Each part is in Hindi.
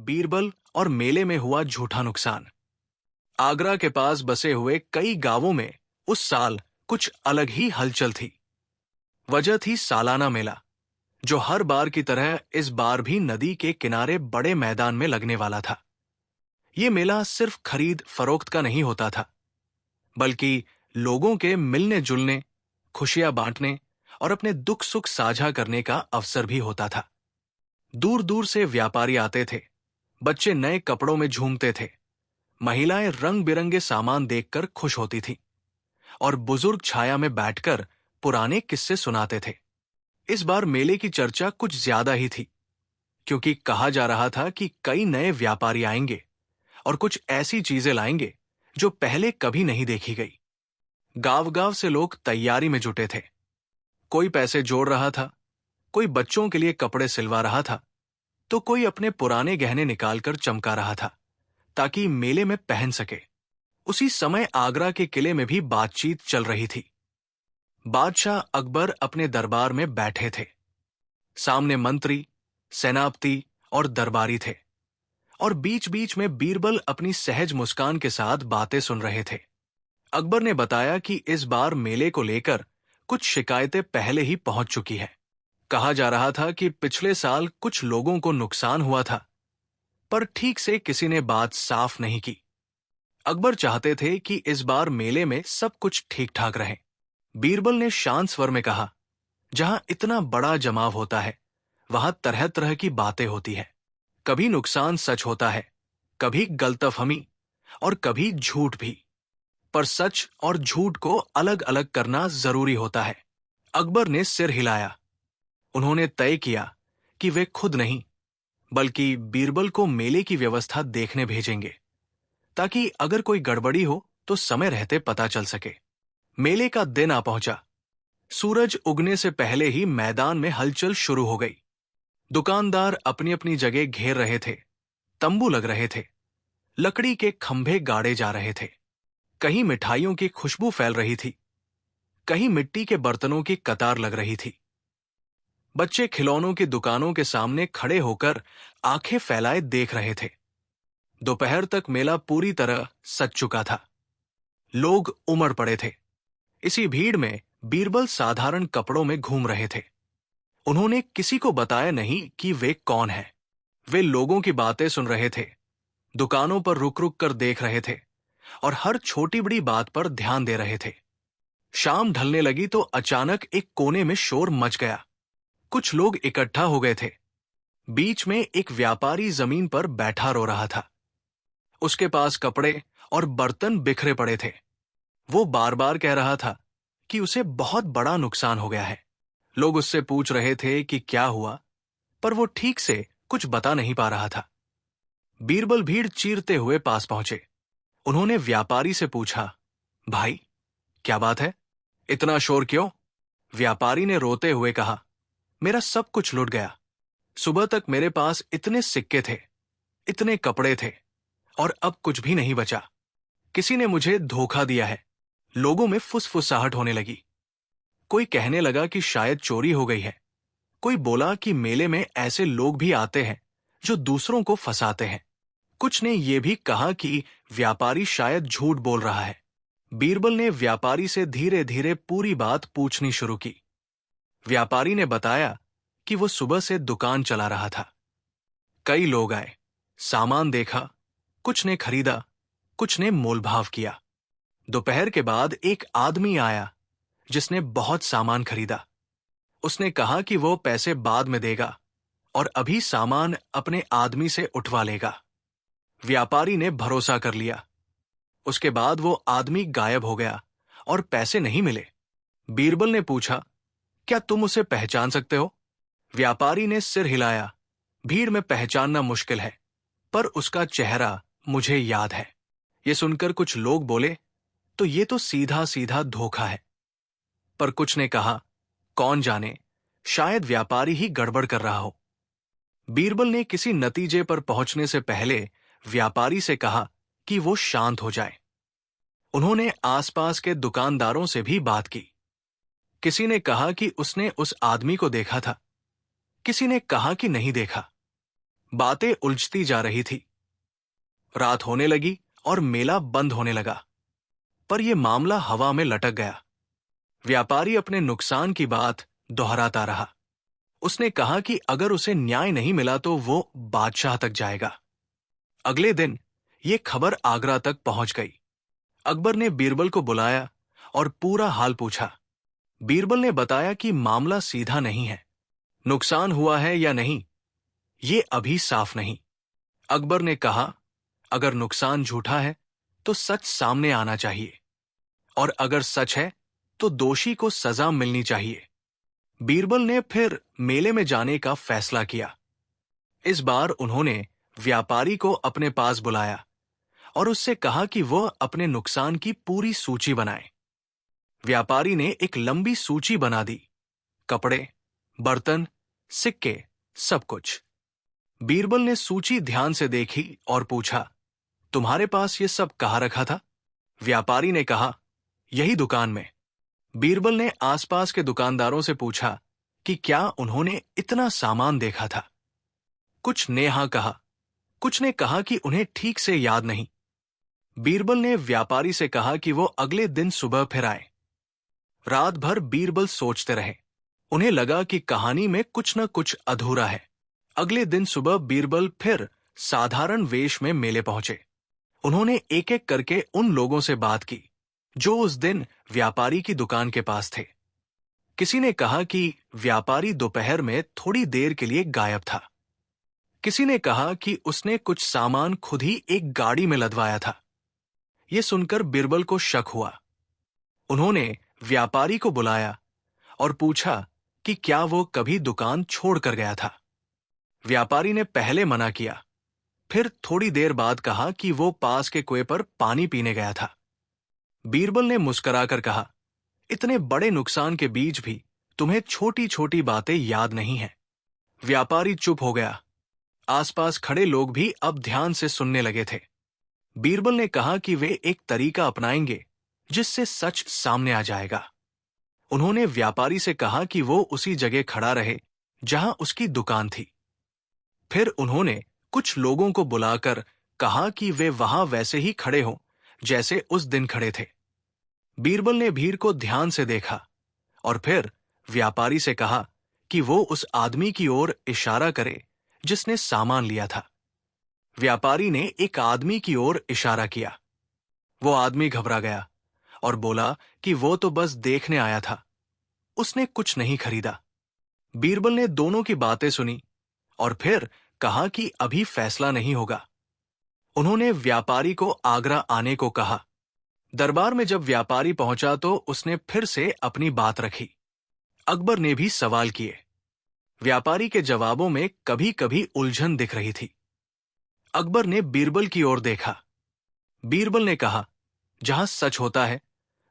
बीरबल और मेले में हुआ झूठा नुकसान। आगरा के पास बसे हुए कई गांवों में उस साल कुछ अलग ही हलचल थी। वजह थी सालाना मेला, जो हर बार की तरह इस बार भी नदी के किनारे बड़े मैदान में लगने वाला था। ये मेला सिर्फ खरीद फरोख्त का नहीं होता था, बल्कि लोगों के मिलने जुलने, खुशियां बांटने और अपने दुख सुख साझा करने का अवसर भी होता था। दूर दूर से व्यापारी आते थे, बच्चे नए कपड़ों में झूमते थे, महिलाएं रंग बिरंगे सामान देखकर खुश होती थीं, और बुजुर्ग छाया में बैठकर पुराने किस्से सुनाते थे। इस बार मेले की चर्चा कुछ ज्यादा ही थी, क्योंकि कहा जा रहा था कि कई नए व्यापारी आएंगे और कुछ ऐसी चीजें लाएंगे जो पहले कभी नहीं देखी गई। गांव गांव से लोग तैयारी में जुटे थे। कोई पैसे जोड़ रहा था, कोई बच्चों के लिए कपड़े सिलवा रहा था, तो कोई अपने पुराने गहने निकालकर चमका रहा था ताकि मेले में पहन सके। उसी समय आगरा के किले में भी बातचीत चल रही थी। बादशाह अकबर अपने दरबार में बैठे थे। सामने मंत्री, सेनापति और दरबारी थे, और बीच बीच में बीरबल अपनी सहज मुस्कान के साथ बातें सुन रहे थे। अकबर ने बताया कि इस बार मेले को लेकर कुछ शिकायतें पहले ही पहुंच चुकी है। कहा जा रहा था कि पिछले साल कुछ लोगों को नुकसान हुआ था, पर ठीक से किसी ने बात साफ नहीं की। अकबर चाहते थे कि इस बार मेले में सब कुछ ठीक ठाक रहे। बीरबल ने शांत स्वर में कहा, जहां इतना बड़ा जमाव होता है, वहां तरह तरह की बातें होती है। कभी नुकसान सच होता है, कभी गलतफहमी और कभी झूठ भी। पर सच और झूठ को अलग अलग करना जरूरी होता है। अकबर ने सिर हिलाया। उन्होंने तय किया कि वे खुद नहीं, बल्कि बीरबल को मेले की व्यवस्था देखने भेजेंगे, ताकि अगर कोई गड़बड़ी हो तो समय रहते पता चल सके। मेले का दिन आ पहुंचा। सूरज उगने से पहले ही मैदान में हलचल शुरू हो गई। दुकानदार अपनी अपनी जगह घेर रहे थे, तंबू लग रहे थे, लकड़ी के खंभे गाड़े जा रहे थे। कहीं मिठाइयों की खुशबू फैल रही थी, कहीं मिट्टी के बर्तनों की कतार लग रही थी। बच्चे खिलौनों की दुकानों के सामने खड़े होकर आंखें फैलाए देख रहे थे। दोपहर तक मेला पूरी तरह सज चुका था। लोग उमड़ पड़े थे। इसी भीड़ में बीरबल साधारण कपड़ों में घूम रहे थे। उन्होंने किसी को बताया नहीं कि वे कौन हैं। वे लोगों की बातें सुन रहे थे, दुकानों पर रुक रुक कर देख रहे थे, और हर छोटी बड़ी बात पर ध्यान दे रहे थे। शाम ढलने लगी तो अचानक एक कोने में शोर मच गया। कुछ लोग इकट्ठा हो गए थे। बीच में एक व्यापारी जमीन पर बैठा रो रहा था। उसके पास कपड़े और बर्तन बिखरे पड़े थे। वो बार बार कह रहा था कि उसे बहुत बड़ा नुकसान हो गया है। लोग उससे पूछ रहे थे कि क्या हुआ, पर वो ठीक से कुछ बता नहीं पा रहा था। बीरबल भीड़ चीरते हुए पास पहुंचे। उन्होंने व्यापारी से पूछा, भाई, क्या बात है? इतना शोर क्यों? व्यापारी ने रोते हुए कहा, मेरा सब कुछ लुट गया। सुबह तक मेरे पास इतने सिक्के थे, इतने कपड़े थे, और अब कुछ भी नहीं बचा। किसी ने मुझे धोखा दिया है। लोगों में फुसफुसाहट होने लगी। कोई कहने लगा कि शायद चोरी हो गई है। कोई बोला कि मेले में ऐसे लोग भी आते हैं जो दूसरों को फंसाते हैं। कुछ ने यह भी कहा कि व्यापारी शायद झूठ बोल रहा है। बीरबल ने व्यापारी से धीरे धीरे पूरी बात पूछनी शुरू की। व्यापारी ने बताया कि वो सुबह से दुकान चला रहा था। कई लोग आए, सामान देखा, कुछ ने खरीदा, कुछ ने मोलभाव किया। दोपहर के बाद एक आदमी आया जिसने बहुत सामान खरीदा। उसने कहा कि वो पैसे बाद में देगा और अभी सामान अपने आदमी से उठवा लेगा। व्यापारी ने भरोसा कर लिया। उसके बाद वो आदमी गायब हो गया और पैसे नहीं मिले। बीरबल ने पूछा, क्या तुम उसे पहचान सकते हो? व्यापारी ने सिर हिलाया। भीड़ में पहचानना मुश्किल है, पर उसका चेहरा मुझे याद है। ये सुनकर कुछ लोग बोले, तो ये तो सीधा सीधा धोखा है। पर कुछ ने कहा, कौन जाने, शायद व्यापारी ही गड़बड़ कर रहा हो। बीरबल ने किसी नतीजे पर पहुंचने से पहले व्यापारी से कहा कि वो शांत हो जाए। उन्होंने आसपास के दुकानदारों से भी बात की। किसी ने कहा कि उसने उस आदमी को देखा था, किसी ने कहा कि नहीं देखा। बातें उलझती जा रही थी। रात होने लगी और मेला बंद होने लगा, पर यह मामला हवा में लटक गया। व्यापारी अपने नुकसान की बात दोहराता रहा। उसने कहा कि अगर उसे न्याय नहीं मिला तो वो बादशाह तक जाएगा। अगले दिन ये खबर आगरा तक पहुंच गई। अकबर ने बीरबल को बुलाया और पूरा हाल पूछा। बीरबल ने बताया कि मामला सीधा नहीं है, नुकसान हुआ है या नहीं ये अभी साफ नहीं। अकबर ने कहा, अगर नुकसान झूठा है तो सच सामने आना चाहिए, और अगर सच है तो दोषी को सजा मिलनी चाहिए। बीरबल ने फिर मेले में जाने का फैसला किया। इस बार उन्होंने व्यापारी को अपने पास बुलाया और उससे कहा कि वह अपने नुकसान की पूरी सूची बनाए। व्यापारी ने एक लंबी सूची बना दी, कपड़े, बर्तन, सिक्के, सब कुछ। बीरबल ने सूची ध्यान से देखी और पूछा, तुम्हारे पास ये सब कहाँ रखा था? व्यापारी ने कहा, यही दुकान में। बीरबल ने आसपास के दुकानदारों से पूछा कि क्या उन्होंने इतना सामान देखा था। कुछ ने हाँ कहा, कुछ ने कहा कि उन्हें ठीक से याद नहीं। बीरबल ने व्यापारी से कहा कि वो अगले दिन सुबह फिर आए। रात भर बीरबल सोचते रहे। उन्हें लगा कि कहानी में कुछ न कुछ अधूरा है। अगले दिन सुबह बीरबल फिर साधारण वेश में मेले पहुंचे। उन्होंने एक एक करके उन लोगों से बात की जो उस दिन व्यापारी की दुकान के पास थे। किसी ने कहा कि व्यापारी दोपहर में थोड़ी देर के लिए गायब था। किसी ने कहा कि उसने कुछ सामान खुद ही एक गाड़ी में लदवाया था। यह सुनकर बीरबल को शक हुआ। उन्होंने व्यापारी को बुलाया और पूछा कि क्या वो कभी दुकान छोड़कर गया था। व्यापारी ने पहले मना किया, फिर थोड़ी देर बाद कहा कि वो पास के कुएं पर पानी पीने गया था। बीरबल ने मुस्कुराकर कहा, इतने बड़े नुकसान के बीच भी तुम्हें छोटी छोटी बातें याद नहीं हैं। व्यापारी चुप हो गया। आसपास खड़े लोग भी अब ध्यान से सुनने लगे थे। बीरबल ने कहा कि वे एक तरीका अपनाएंगे जिससे सच सामने आ जाएगा। उन्होंने व्यापारी से कहा कि वो उसी जगह खड़ा रहे जहां उसकी दुकान थी। फिर उन्होंने कुछ लोगों को बुलाकर कहा कि वे वहां वैसे ही खड़े हों जैसे उस दिन खड़े थे। बीरबल ने भीड़ को ध्यान से देखा और फिर व्यापारी से कहा कि वो उस आदमी की ओर इशारा करे जिसने सामान लिया था। व्यापारी ने एक आदमी की ओर इशारा किया। वो आदमी घबरा गया और बोला कि वो तो बस देखने आया था, उसने कुछ नहीं खरीदा। बीरबल ने दोनों की बातें सुनी और फिर कहा कि अभी फैसला नहीं होगा। उन्होंने व्यापारी को आगरा आने को कहा। दरबार में जब व्यापारी पहुंचा तो उसने फिर से अपनी बात रखी। अकबर ने भी सवाल किए। व्यापारी के जवाबों में कभी कभी उलझन दिख रही थी। अकबर ने बीरबल की ओर देखा। बीरबल ने कहा, जहां सच होता है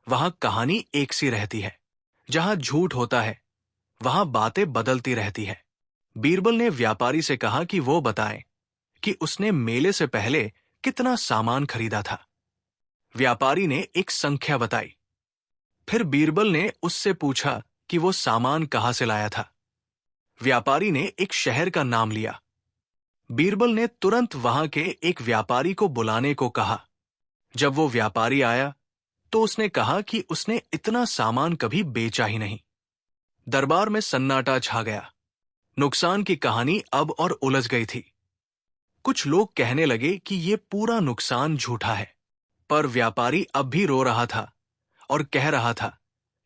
वहां कहानी एक सी रहती है, जहां झूठ होता है वहां बातें बदलती रहती है। बीरबल ने व्यापारी से कहा कि वो बताए कि उसने मेले से पहले कितना सामान खरीदा था। व्यापारी ने एक संख्या बताई। फिर बीरबल ने उससे पूछा कि वो सामान कहां से लाया था। व्यापारी ने एक शहर का नाम लिया। बीरबल ने तुरंत वहां के एक व्यापारी को बुलाने को कहा। जब वो व्यापारी आया तो उसने कहा कि उसने इतना सामान कभी बेचा ही नहीं। दरबार में सन्नाटा छा गया। नुकसान की कहानी अब और उलझ गई थी। कुछ लोग कहने लगे कि ये पूरा नुकसान झूठा है, पर व्यापारी अब भी रो रहा था और कह रहा था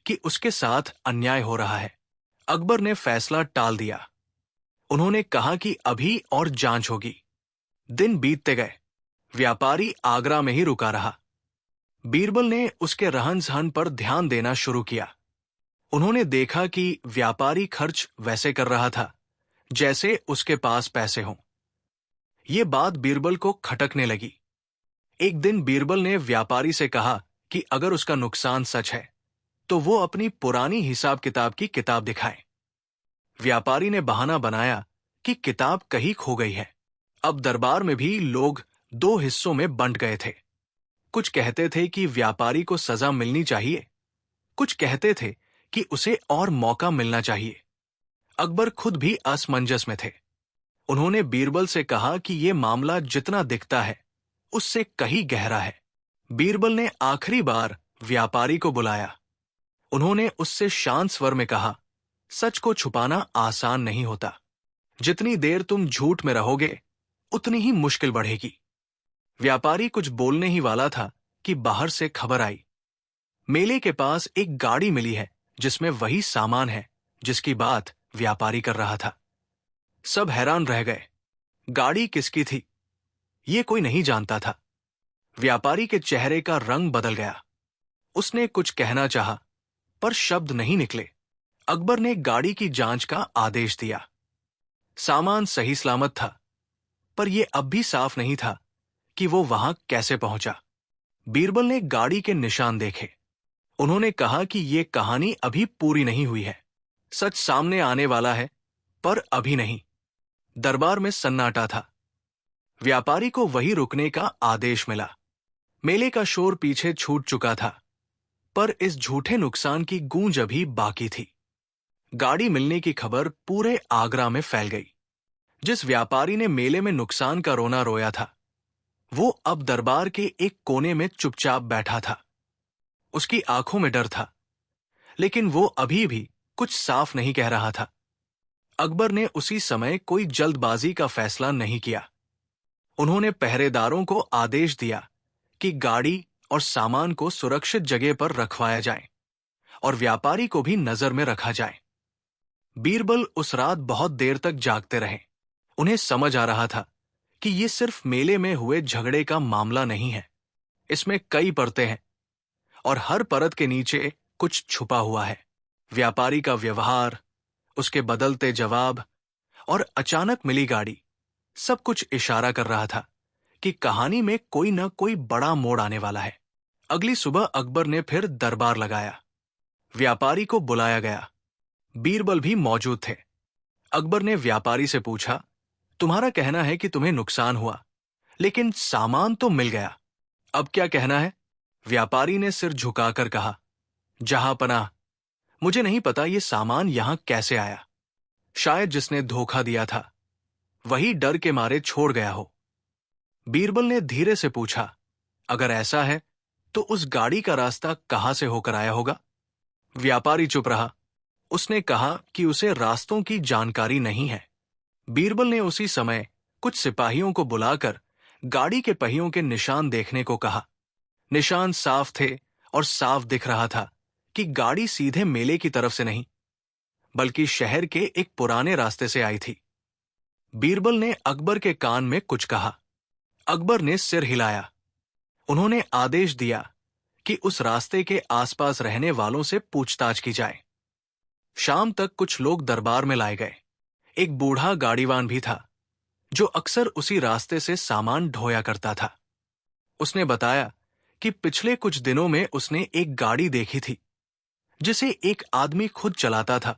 कि उसके साथ अन्याय हो रहा है। अकबर ने फैसला टाल दिया। उन्होंने कहा कि अभी और जांच होगी। दिन बीतते गए। व्यापारी आगरा में ही रुका रहा। बीरबल ने उसके रहन सहन पर ध्यान देना शुरू किया। उन्होंने देखा कि व्यापारी खर्च वैसे कर रहा था जैसे उसके पास पैसे हों। ये बात बीरबल को खटकने लगी। एक दिन बीरबल ने व्यापारी से कहा कि अगर उसका नुकसान सच है तो वो अपनी पुरानी हिसाब किताब की किताब दिखाए। व्यापारी ने बहाना बनाया कि किताब कहीं खो गई है। अब दरबार में भी लोग दो हिस्सों में बंट गए थे। कुछ कहते थे कि व्यापारी को सजा मिलनी चाहिए, कुछ कहते थे कि उसे और मौका मिलना चाहिए। अकबर खुद भी असमंजस में थे। उन्होंने बीरबल से कहा कि यह मामला जितना दिखता है उससे कहीं गहरा है। बीरबल ने आखिरी बार व्यापारी को बुलाया। उन्होंने उससे शांत स्वर में कहा, सच को छुपाना आसान नहीं होता। जितनी देर तुम झूठ में रहोगे उतनी ही मुश्किल बढ़ेगी। व्यापारी कुछ बोलने ही वाला था कि बाहर से खबर आई, मेले के पास एक गाड़ी मिली है जिसमें वही सामान है जिसकी बात व्यापारी कर रहा था। सब हैरान रह गए। गाड़ी किसकी थी ये कोई नहीं जानता था। व्यापारी के चेहरे का रंग बदल गया। उसने कुछ कहना चाहा पर शब्द नहीं निकले। अकबर ने गाड़ी की जांच का आदेश दिया। सामान सही सलामत था, पर यह अब भी साफ नहीं था कि वो वहां कैसे पहुंचा। बीरबल ने गाड़ी के निशान देखे। उन्होंने कहा कि यह कहानी अभी पूरी नहीं हुई है। सच सामने आने वाला है, पर अभी नहीं। दरबार में सन्नाटा था। व्यापारी को वहीं रुकने का आदेश मिला। मेले का शोर पीछे छूट चुका था, पर इस झूठे नुकसान की गूंज अभी बाकी थी। गाड़ी मिलने की खबर पूरे आगरा में फैल गई। जिस व्यापारी ने मेले में नुकसान का रोना रोया था, वो अब दरबार के एक कोने में चुपचाप बैठा था। उसकी आंखों में डर था, लेकिन वो अभी भी कुछ साफ नहीं कह रहा था। अकबर ने उसी समय कोई जल्दबाजी का फैसला नहीं किया। उन्होंने पहरेदारों को आदेश दिया कि गाड़ी और सामान को सुरक्षित जगह पर रखवाया जाए और व्यापारी को भी नजर में रखा जाए। बीरबल उस रात बहुत देर तक जागते रहे। उन्हें समझ आ रहा था कि ये सिर्फ मेले में हुए झगड़े का मामला नहीं है। इसमें कई परतें हैं और हर परत के नीचे कुछ छुपा हुआ है। व्यापारी का व्यवहार, उसके बदलते जवाब और अचानक मिली गाड़ी, सब कुछ इशारा कर रहा था कि कहानी में कोई न कोई बड़ा मोड़ आने वाला है। अगली सुबह अकबर ने फिर दरबार लगाया। व्यापारी को बुलाया गया। बीरबल भी मौजूद थे। अकबर ने व्यापारी से पूछा, तुम्हारा कहना है कि तुम्हें नुकसान हुआ, लेकिन सामान तो मिल गया, अब क्या कहना है? व्यापारी ने सिर झुकाकर कहा, जहांपनाह, मुझे नहीं पता ये सामान यहां कैसे आया। शायद जिसने धोखा दिया था वही डर के मारे छोड़ गया हो। बीरबल ने धीरे से पूछा, अगर ऐसा है तो उस गाड़ी का रास्ता कहां से होकर आया होगा? व्यापारी चुप रहा। उसने कहा कि उसे रास्तों की जानकारी नहीं है। बीरबल ने उसी समय कुछ सिपाहियों को बुलाकर गाड़ी के पहियों के निशान देखने को कहा। निशान साफ थे और साफ दिख रहा था कि गाड़ी सीधे मेले की तरफ से नहीं, बल्कि शहर के एक पुराने रास्ते से आई थी। बीरबल ने अकबर के कान में कुछ कहा। अकबर ने सिर हिलाया। उन्होंने आदेश दिया कि उस रास्ते के आसपास रहने वालों से पूछताछ की जाए। शाम तक कुछ लोग दरबार में लाए गए। एक बूढ़ा गाड़ीवान भी था जो अक्सर उसी रास्ते से सामान ढोया करता था। उसने बताया कि पिछले कुछ दिनों में उसने एक गाड़ी देखी थी जिसे एक आदमी खुद चलाता था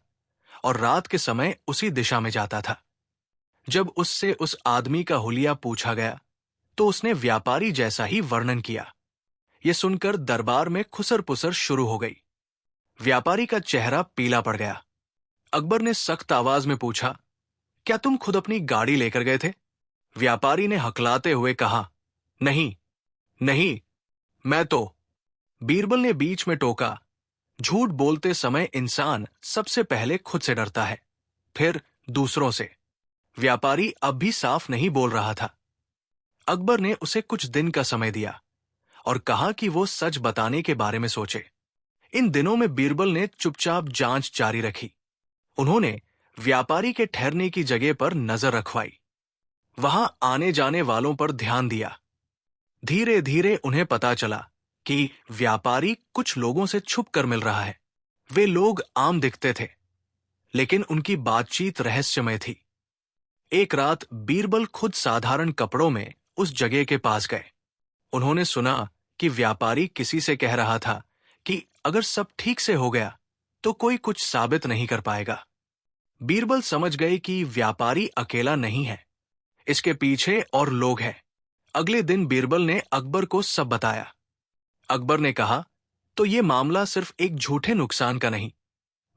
और रात के समय उसी दिशा में जाता था। जब उससे उस आदमी का हुलिया पूछा गया तो उसने व्यापारी जैसा ही वर्णन किया। यह सुनकर दरबार में खुसर पुसर शुरू हो गई। व्यापारी का चेहरा पीला पड़ गया। अकबर ने सख्त आवाज में पूछा, क्या तुम खुद अपनी गाड़ी लेकर गए थे? व्यापारी ने हकलाते हुए कहा, नहीं नहीं, मैं तो। बीरबल ने बीच में टोका, झूठ बोलते समय इंसान सबसे पहले खुद से डरता है, फिर दूसरों से। व्यापारी अब भी साफ नहीं बोल रहा था। अकबर ने उसे कुछ दिन का समय दिया और कहा कि वो सच बताने के बारे में सोचे। इन दिनों में बीरबल ने चुपचाप जांच जारी रखी। उन्होंने व्यापारी के ठहरने की जगह पर नजर रखवाई, वहां आने जाने वालों पर ध्यान दिया। धीरे धीरे उन्हें पता चला कि व्यापारी कुछ लोगों से छुप कर मिल रहा है। वे लोग आम दिखते थे, लेकिन उनकी बातचीत रहस्यमय थी। एक रात बीरबल खुद साधारण कपड़ों में उस जगह के पास गए। उन्होंने सुना कि व्यापारी किसी से कह रहा था कि अगर सब ठीक से हो गया तो कोई कुछ साबित नहीं कर पाएगा। बीरबल समझ गए कि व्यापारी अकेला नहीं है, इसके पीछे और लोग हैं। अगले दिन बीरबल ने अकबर को सब बताया। अकबर ने कहा, तो ये मामला सिर्फ एक झूठे नुकसान का नहीं,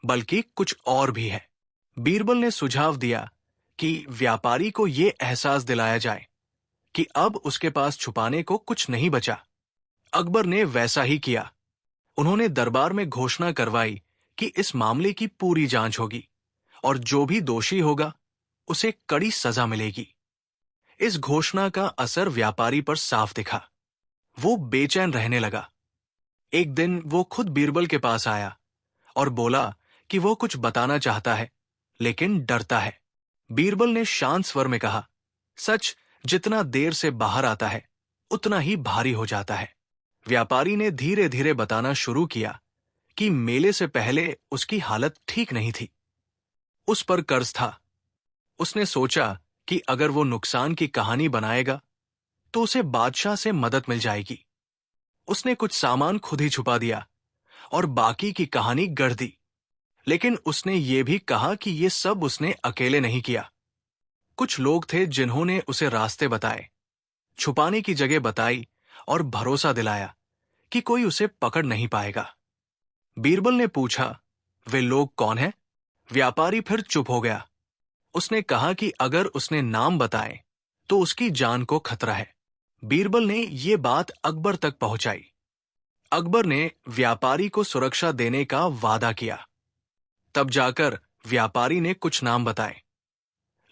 बल्कि कुछ और भी है। बीरबल ने सुझाव दिया कि व्यापारी को ये एहसास दिलाया जाए कि अब उसके पास छुपाने को कुछ नहीं बचा। अकबर ने वैसा ही किया। उन्होंने दरबार में घोषणा करवाई कि इस मामले की पूरी जांच होगी और जो भी दोषी होगा उसे कड़ी सजा मिलेगी। इस घोषणा का असर व्यापारी पर साफ दिखा। वो बेचैन रहने लगा। एक दिन वो खुद बीरबल के पास आया और बोला कि वो कुछ बताना चाहता है लेकिन डरता है। बीरबल ने शांत स्वर में कहा, सच जितना देर से बाहर आता है उतना ही भारी हो जाता है। व्यापारी ने धीरे धीरे बताना शुरू किया कि मेले से पहले उसकी हालत ठीक नहीं थी। उस पर कर्ज था। उसने सोचा कि अगर वो नुकसान की कहानी बनाएगा तो उसे बादशाह से मदद मिल जाएगी। उसने कुछ सामान खुद ही छुपा दिया और बाकी की कहानी गढ़ दी। लेकिन उसने ये भी कहा कि ये सब उसने अकेले नहीं किया। कुछ लोग थे जिन्होंने उसे रास्ते बताए, छुपाने की जगह बताई और भरोसा दिलाया कि कोई उसे पकड़ नहीं पाएगा। बीरबल ने पूछा, वे लोग कौन हैं? व्यापारी फिर चुप हो गया। उसने कहा कि अगर उसने नाम बताए तो उसकी जान को खतरा है। बीरबल ने ये बात अकबर तक पहुंचाई। अकबर ने व्यापारी को सुरक्षा देने का वादा किया। तब जाकर व्यापारी ने कुछ नाम बताए,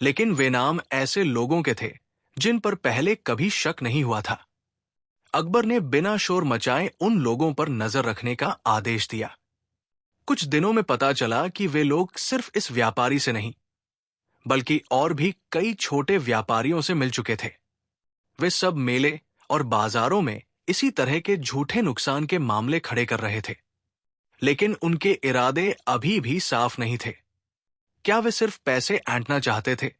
लेकिन वे नाम ऐसे लोगों के थे जिन पर पहले कभी शक नहीं हुआ था। अकबर ने बिना शोर मचाए उन लोगों पर नजर रखने का आदेश दिया। कुछ दिनों में पता चला कि वे लोग सिर्फ इस व्यापारी से नहीं बल्कि और भी कई छोटे व्यापारियों से मिल चुके थे। वे सब मेले और बाजारों में इसी तरह के झूठे नुकसान के मामले खड़े कर रहे थे, लेकिन उनके इरादे अभी भी साफ नहीं थे। क्या वे सिर्फ पैसे ऐंठना चाहते थे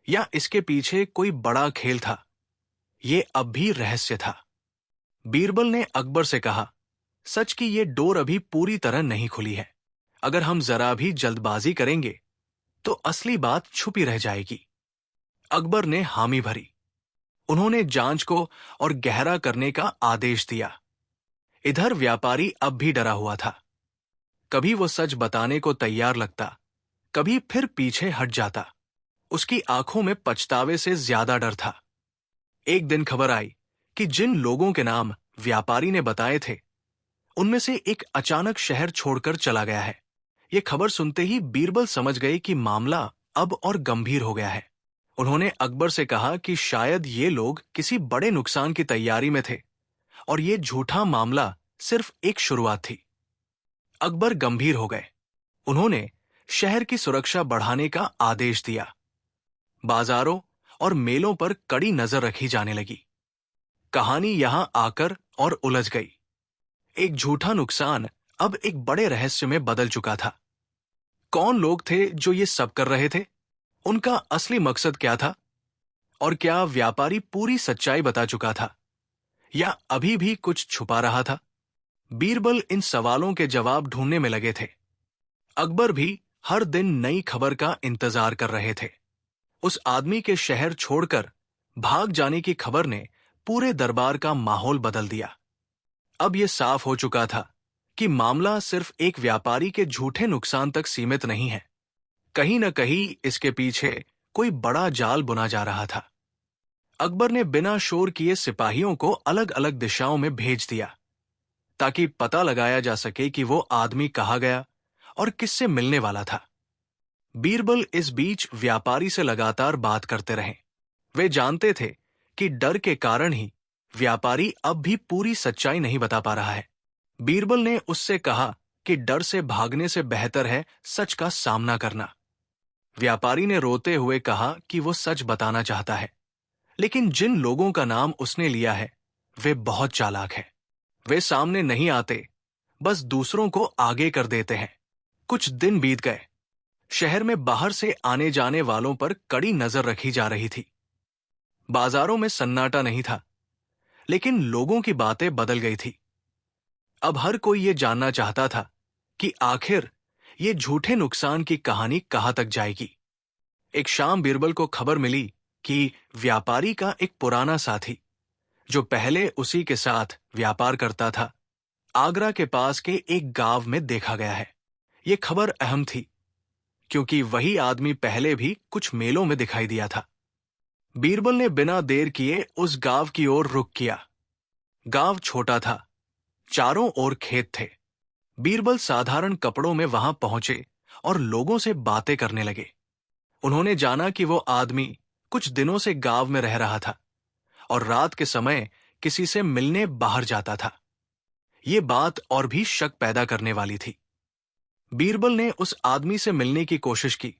या इसके पीछे कोई बड़ा खेल था? ये अब भी रहस्य था। बीरबल ने अकबर से कहा, सच की ये डोर अभी पूरी तरह नहीं खुली है। अगर हम जरा भी जल्दबाजी करेंगे तो असली बात छुपी रह जाएगी। अकबर ने हामी भरी। उन्होंने जांच को और गहरा करने का आदेश दिया। इधर व्यापारी अब भी डरा हुआ था। कभी वो सच बताने को तैयार लगता, कभी फिर पीछे हट जाता। उसकी आंखों में पछतावे से ज्यादा डर था। एक दिन खबर आई कि जिन लोगों के नाम व्यापारी ने बताए थे उनमें से एक अचानक शहर छोड़कर चला गया है। ये खबर सुनते ही बीरबल समझ गए कि मामला अब और गंभीर हो गया है। उन्होंने अकबर से कहा कि शायद ये लोग किसी बड़े नुकसान की तैयारी में थे और ये झूठा मामला सिर्फ एक शुरुआत थी। अकबर गंभीर हो गए। उन्होंने शहर की सुरक्षा बढ़ाने का आदेश दिया। बाजारों और मेलों पर कड़ी नजर रखी जाने लगी। कहानी यहां आकर और उलझ गई। एक झूठा नुकसान अब एक बड़े रहस्य में बदल चुका था। कौन लोग थे जो ये सब कर रहे थे? उनका असली मकसद क्या था? और क्या व्यापारी पूरी सच्चाई बता चुका था या अभी भी कुछ छुपा रहा था? बीरबल इन सवालों के जवाब ढूंढने में लगे थे। अकबर भी हर दिन नई खबर का इंतजार कर रहे थे। उस आदमी के शहर छोड़कर भाग जाने की खबर ने पूरे दरबार का माहौल बदल दिया। अब यह साफ हो चुका था कि मामला सिर्फ एक व्यापारी के झूठे नुकसान तक सीमित नहीं है। कहीं न कहीं इसके पीछे कोई बड़ा जाल बुना जा रहा था। अकबर ने बिना शोर किए सिपाहियों को अलग अलग दिशाओं में भेज दिया ताकि पता लगाया जा सके कि वो आदमी कहाँ गया और किससे मिलने वाला था। बीरबल इस बीच व्यापारी से लगातार बात करते रहे। वे जानते थे कि डर के कारण ही व्यापारी अब भी पूरी सच्चाई नहीं बता पा रहा है। बीरबल ने उससे कहा कि डर से भागने से बेहतर है सच का सामना करना। व्यापारी ने रोते हुए कहा कि वो सच बताना चाहता है, लेकिन जिन लोगों का नाम उसने लिया है वे बहुत चालाक हैं। वे सामने नहीं आते, बस दूसरों को आगे कर देते हैं। कुछ दिन बीत गए। शहर में बाहर से आने जाने वालों पर कड़ी नजर रखी जा रही थी। बाजारों में सन्नाटा नहीं था, लेकिन लोगों की बातें बदल गई थी। अब हर कोई ये जानना चाहता था कि आखिर ये झूठे नुकसान की कहानी कहां तक जाएगी। एक शाम बीरबल को खबर मिली कि व्यापारी का एक पुराना साथी, जो पहले उसी के साथ व्यापार करता था, आगरा के पास के एक गांव में देखा गया है। ये खबर अहम थी। क्योंकि वही आदमी पहले भी कुछ मेलों में दिखाई दिया था। बीरबल ने बिना देर किए उस गांव की ओर रुख किया। गांव छोटा था, चारों ओर खेत थे। बीरबल साधारण कपड़ों में वहां पहुंचे और लोगों से बातें करने लगे। उन्होंने जाना कि वो आदमी कुछ दिनों से गांव में रह रहा था और रात के समय किसी से मिलने बाहर जाता था। ये बात और भी शक पैदा करने वाली थी। बीरबल ने उस आदमी से मिलने की कोशिश की,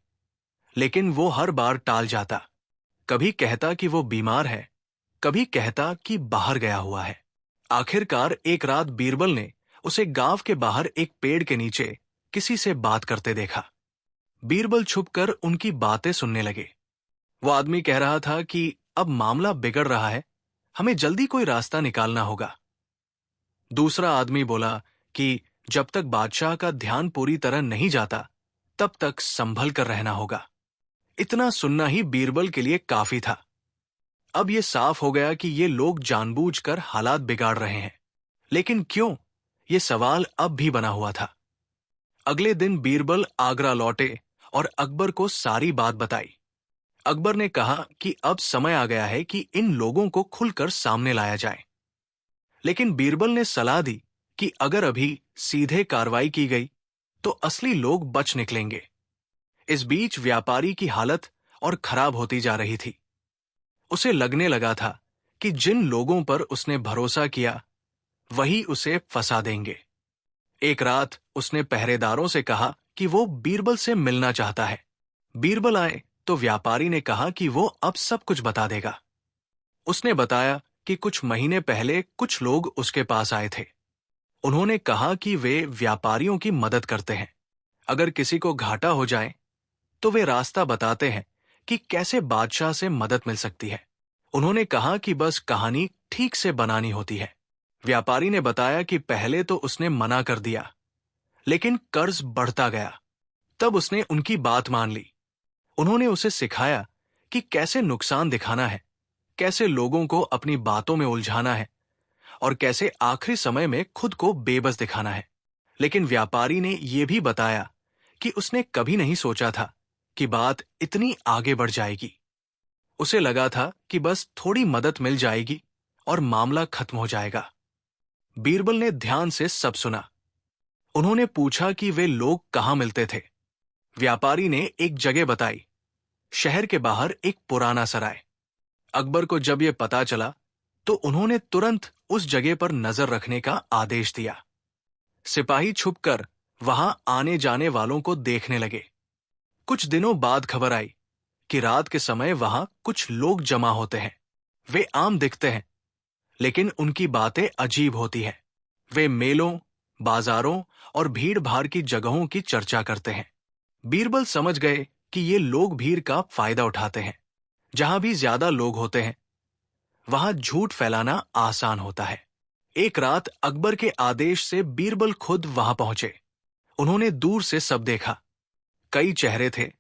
लेकिन वो हर बार टाल जाता। कभी कहता कि वो बीमार है, कभी कहता कि बाहर गया हुआ है। आखिरकार एक रात बीरबल ने उसे गांव के बाहर एक पेड़ के नीचे किसी से बात करते देखा। बीरबल छुपकर उनकी बातें सुनने लगे। वो आदमी कह रहा था कि अब मामला बिगड़ रहा है, हमें जल्दी कोई रास्ता निकालना होगा। दूसरा आदमी बोला कि जब तक बादशाह का ध्यान पूरी तरह नहीं जाता, तब तक संभल कर रहना होगा। इतना सुनना ही बीरबल के लिए काफी था। अब ये साफ हो गया कि ये लोग जानबूझकर हालात बिगाड़ रहे हैं। लेकिन क्यों? ये सवाल अब भी बना हुआ था। अगले दिन बीरबल आगरा लौटे और अकबर को सारी बात बताई। अकबर ने कहा कि अब समय आ गया है कि इन लोगों को खुलकर सामने लाया जाए। लेकिन बीरबल ने सलाह दी कि अगर अभी सीधे कार्रवाई की गई तो असली लोग बच निकलेंगे। इस बीच व्यापारी की हालत और खराब होती जा रही थी। उसे लगने लगा था कि जिन लोगों पर उसने भरोसा किया वही उसे फंसा देंगे। एक रात उसने पहरेदारों से कहा कि वो बीरबल से मिलना चाहता है। बीरबल आए तो व्यापारी ने कहा कि वो अब सब कुछ बता देगा। उसने बताया कि कुछ महीने पहले कुछ लोग उसके पास आए थे। उन्होंने कहा कि वे व्यापारियों की मदद करते हैं। अगर किसी को घाटा हो जाए तो वे रास्ता बताते हैं कि कैसे बादशाह से मदद मिल सकती है। उन्होंने कहा कि बस कहानी ठीक से बनानी होती है। व्यापारी ने बताया कि पहले तो उसने मना कर दिया, लेकिन कर्ज बढ़ता गया। तब उसने उनकी बात मान ली। उन्होंने उसे सिखाया कि कैसे नुकसान दिखाना है, कैसे लोगों को अपनी बातों में उलझाना है और कैसे आखिरी समय में खुद को बेबस दिखाना है। लेकिन व्यापारी ने यह भी बताया कि उसने कभी नहीं सोचा था कि बात इतनी आगे बढ़ जाएगी। उसे लगा था कि बस थोड़ी मदद मिल जाएगी और मामला खत्म हो जाएगा। बीरबल ने ध्यान से सब सुना। उन्होंने पूछा कि वे लोग कहाँ मिलते थे। व्यापारी ने एक जगह बताई, शहर के बाहर एक पुराना सराय। अकबर को जब यह पता चला तो उन्होंने तुरंत उस जगह पर नजर रखने का आदेश दिया। सिपाही छुपकर वहां आने जाने वालों को देखने लगे। कुछ दिनों बाद खबर आई कि रात के समय वहां कुछ लोग जमा होते हैं। वे आम दिखते हैं, लेकिन उनकी बातें अजीब होती हैं। वे मेलों, बाजारों और भीड़-भाड़ की जगहों की चर्चा करते हैं। बीरबल समझ गए कि ये लोग भीड़ का फायदा उठाते हैं। जहां भी ज्यादा लोग होते हैं, वहां झूठ फैलाना आसान होता है। एक रात अकबर के आदेश से बीरबल खुद वहां पहुंचे। उन्होंने दूर से सब देखा। कई चेहरे थे,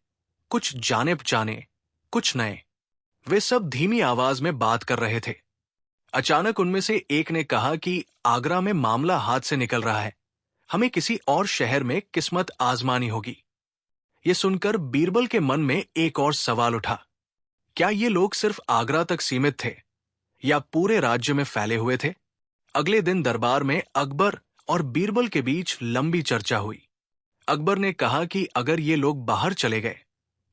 कुछ जाने-पहचाने, कुछ नए। वे सब धीमी आवाज में बात कर रहे थे। अचानक उनमें से एक ने कहा कि आगरा में मामला हाथ से निकल रहा है, हमें किसी और शहर में किस्मत आजमानी होगी। ये सुनकर बीरबल के मन में एक और सवाल उठा, क्या ये लोग सिर्फ आगरा तक सीमित थे या पूरे राज्य में फैले हुए थे? अगले दिन दरबार में अकबर और बीरबल के बीच लंबी चर्चा हुई। अकबर ने कहा कि अगर ये लोग बाहर चले गए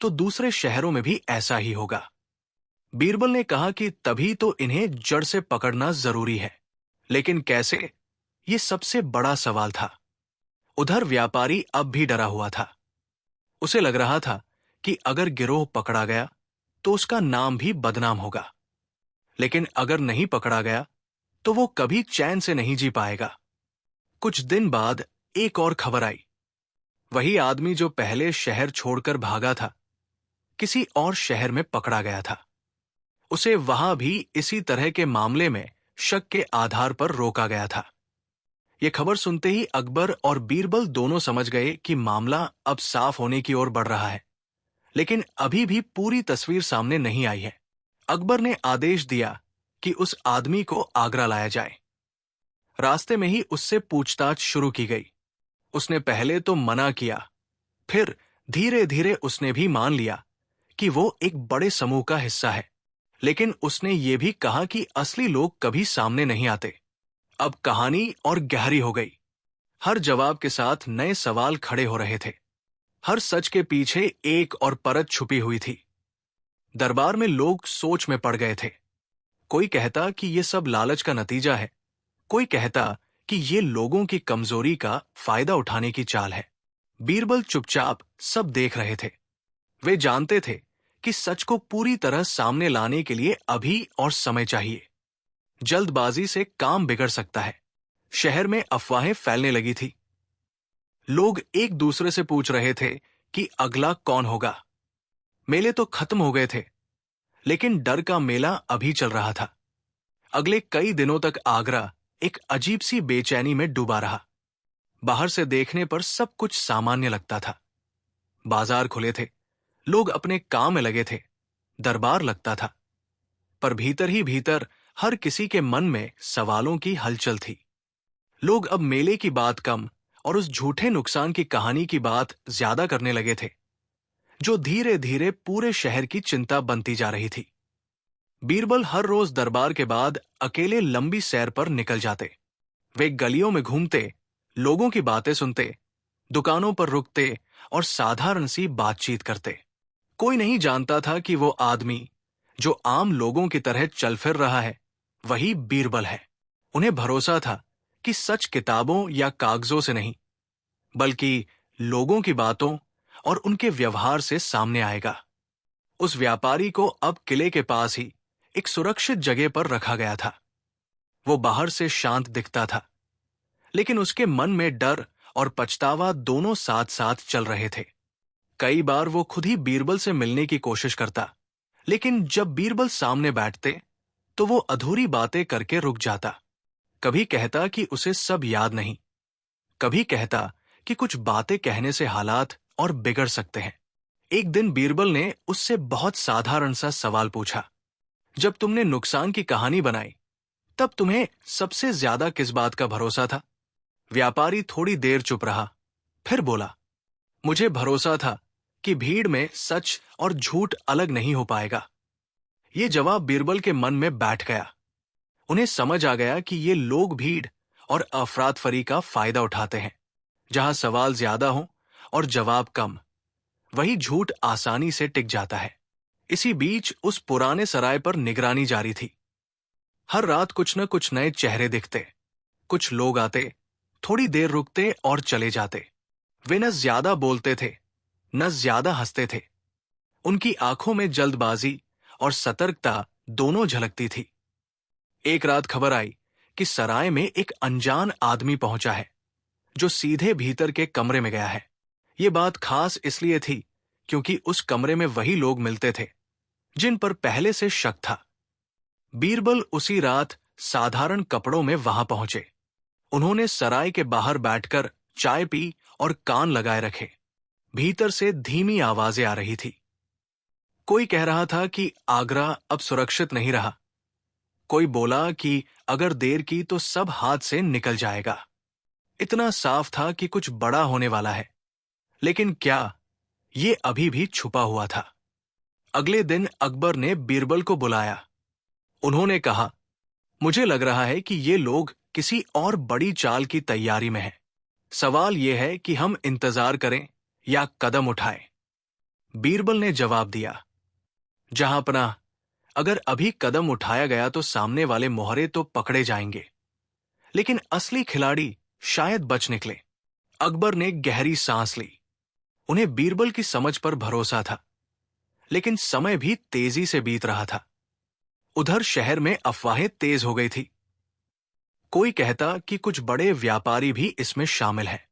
तो दूसरे शहरों में भी ऐसा ही होगा। बीरबल ने कहा कि तभी तो इन्हें जड़ से पकड़ना जरूरी है। लेकिन कैसे? ये सबसे बड़ा सवाल था। उधर व्यापारी अब भी डरा हुआ था। उसे लग रहा था कि अगर गिरोह पकड़ा गया तो उसका नाम भी बदनाम होगा। लेकिन अगर नहीं पकड़ा गया तो वो कभी चैन से नहीं जी पाएगा। कुछ दिन बाद एक और खबर आई। वही आदमी जो पहले शहर छोड़कर भागा था, किसी और शहर में पकड़ा गया था। उसे वहां भी इसी तरह के मामले में शक के आधार पर रोका गया था। यह खबर सुनते ही अकबर और बीरबल दोनों समझ गए कि मामला अब साफ होने की ओर बढ़ रहा है। लेकिन अभी भी पूरी तस्वीर सामने नहीं आई है। अकबर ने आदेश दिया कि उस आदमी को आगरा लाया जाए। रास्ते में ही उससे पूछताछ शुरू की गई। उसने पहले तो मना किया, फिर धीरे धीरे उसने भी मान लिया कि वो एक बड़े समूह का हिस्सा है, लेकिन उसने ये भी कहा कि असली लोग कभी सामने नहीं आते। अब कहानी और गहरी हो गई। हर जवाब के साथ नए सवाल खड़े हो रहे थे। हर सच के पीछे एक और परत छुपी हुई थी। दरबार में लोग सोच में पड़ गए थे। कोई कहता कि ये सब लालच का नतीजा है, कोई कहता कि ये लोगों की कमजोरी का फायदा उठाने की चाल है। बीरबल चुपचाप सब देख रहे थे। वे जानते थे कि सच को पूरी तरह सामने लाने के लिए अभी और समय चाहिए। जल्दबाजी से काम बिगड़ सकता है। शहर में अफवाहें फैलने लगी थी। लोग एक दूसरे से पूछ रहे थे कि अगला कौन होगा। मेले तो खत्म हो गए थे, लेकिन डर का मेला अभी चल रहा था। अगले कई दिनों तक आगरा एक अजीब सी बेचैनी में डूबा रहा। बाहर से देखने पर सब कुछ सामान्य लगता था। बाजार खुले थे, लोग अपने काम में लगे थे, दरबार लगता था, पर भीतर ही भीतर हर किसी के मन में सवालों की हलचल थी। लोग अब मेले की बात कम और उस झूठे नुकसान की कहानी की बात ज्यादा करने लगे थे, जो धीरे धीरे पूरे शहर की चिंता बनती जा रही थी। बीरबल हर रोज दरबार के बाद अकेले लंबी सैर पर निकल जाते। वे गलियों में घूमते, लोगों की बातें सुनते, दुकानों पर रुकते और साधारण सी बातचीत करते। कोई नहीं जानता था कि वो आदमी जो आम लोगों की तरह चल फिर रहा है, वही बीरबल है। उन्हें भरोसा था कि सच किताबों या कागजों से नहीं, बल्कि लोगों की बातों और उनके व्यवहार से सामने आएगा। उस व्यापारी को अब किले के पास ही एक सुरक्षित जगह पर रखा गया था। वो बाहर से शांत दिखता था, लेकिन उसके मन में डर और पछतावा दोनों साथ साथ चल रहे थे। कई बार वो खुद ही बीरबल से मिलने की कोशिश करता, लेकिन जब बीरबल सामने बैठते तो वो अधूरी बातें करके रुक जाता। कभी कहता कि उसे सब याद नहीं, कभी कहता कि कुछ बातें कहने से हालात और बिगड़ सकते हैं। एक दिन बीरबल ने उससे बहुत साधारण सा सवाल पूछा, जब तुमने नुकसान की कहानी बनाई, तब तुम्हें सबसे ज्यादा किस बात का भरोसा था? व्यापारी थोड़ी देर चुप रहा, फिर बोला, मुझे भरोसा था कि भीड़ में सच और झूठ अलग नहीं हो पाएगा। ये जवाब बीरबल के मन में बैठ गया। उन्हें समझ आ गया कि ये लोग भीड़ और अफरातफरी का फायदा उठाते हैं। जहां सवाल ज्यादा हो और जवाब कम, वही झूठ आसानी से टिक जाता है। इसी बीच उस पुराने सराय पर निगरानी जारी थी। हर रात कुछ न कुछ नए चेहरे दिखते। कुछ लोग आते, थोड़ी देर रुकते और चले जाते। वे न ज्यादा बोलते थे, न ज्यादा हंसते थे। उनकी आंखों में जल्दबाजी और सतर्कता दोनों झलकती थी। एक रात खबर आई कि सराय में एक अनजान आदमी पहुंचा है, जो सीधे भीतर के कमरे में गया है। ये बात खास इसलिए थी क्योंकि उस कमरे में वही लोग मिलते थे जिन पर पहले से शक था। बीरबल उसी रात साधारण कपड़ों में वहां पहुंचे। उन्होंने सराय के बाहर बैठकर चाय पी और कान लगाए रखे। भीतर से धीमी आवाजें आ रही थी। कोई कह रहा था कि आगरा अब सुरक्षित नहीं रहा। कोई बोला कि अगर देर की तो सब हाथ से निकल जाएगा। इतना साफ था कि कुछ बड़ा होने वाला है, लेकिन क्या, ये अभी भी छुपा हुआ था। अगले दिन अकबर ने बीरबल को बुलाया। उन्होंने कहा, मुझे लग रहा है कि ये लोग किसी और बड़ी चाल की तैयारी में हैं। सवाल यह है कि हम इंतजार करें या कदम उठाएं। बीरबल ने जवाब दिया, जहां पनाह, अगर अभी कदम उठाया गया तो सामने वाले मोहरे तो पकड़े जाएंगे, लेकिन असली खिलाड़ी शायद बच निकले। अकबर ने गहरी सांस ली। उन्हें बीरबल की समझ पर भरोसा था, लेकिन समय भी तेजी से बीत रहा था। उधर शहर में अफवाहें तेज हो गई थी। कोई कहता कि कुछ बड़े व्यापारी भी इसमें शामिल हैं।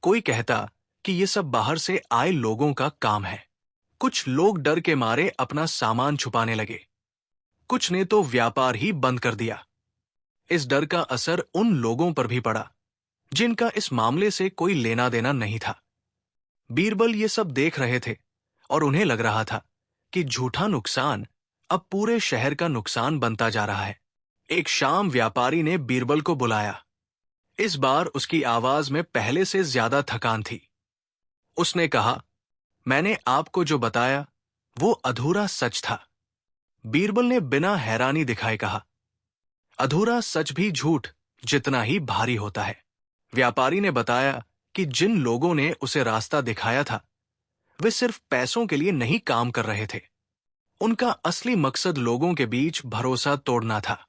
कोई कहता कि ये सब बाहर से आए लोगों का काम है। कुछ लोग डर के मारे अपना सामान छुपाने लगे। कुछ ने तो व्यापार ही बंद कर दिया। इस डर का असर उन लोगों पर भी पड़ा जिनका इस मामले से कोई लेना देना नहीं था। बीरबल ये सब देख रहे थे और उन्हें लग रहा था कि झूठा नुकसान अब पूरे शहर का नुकसान बनता जा रहा है। एक शाम व्यापारी ने बीरबल को बुलाया। इस बार उसकी आवाज में पहले से ज्यादा थकान थी। उसने कहा, मैंने आपको जो बताया वो अधूरा सच था। बीरबल ने बिना हैरानी दिखाए कहा, अधूरा सच भी झूठ जितना ही भारी होता है। व्यापारी ने बताया कि जिन लोगों ने उसे रास्ता दिखाया था वे सिर्फ पैसों के लिए नहीं काम कर रहे थे। उनका असली मकसद लोगों के बीच भरोसा तोड़ना था।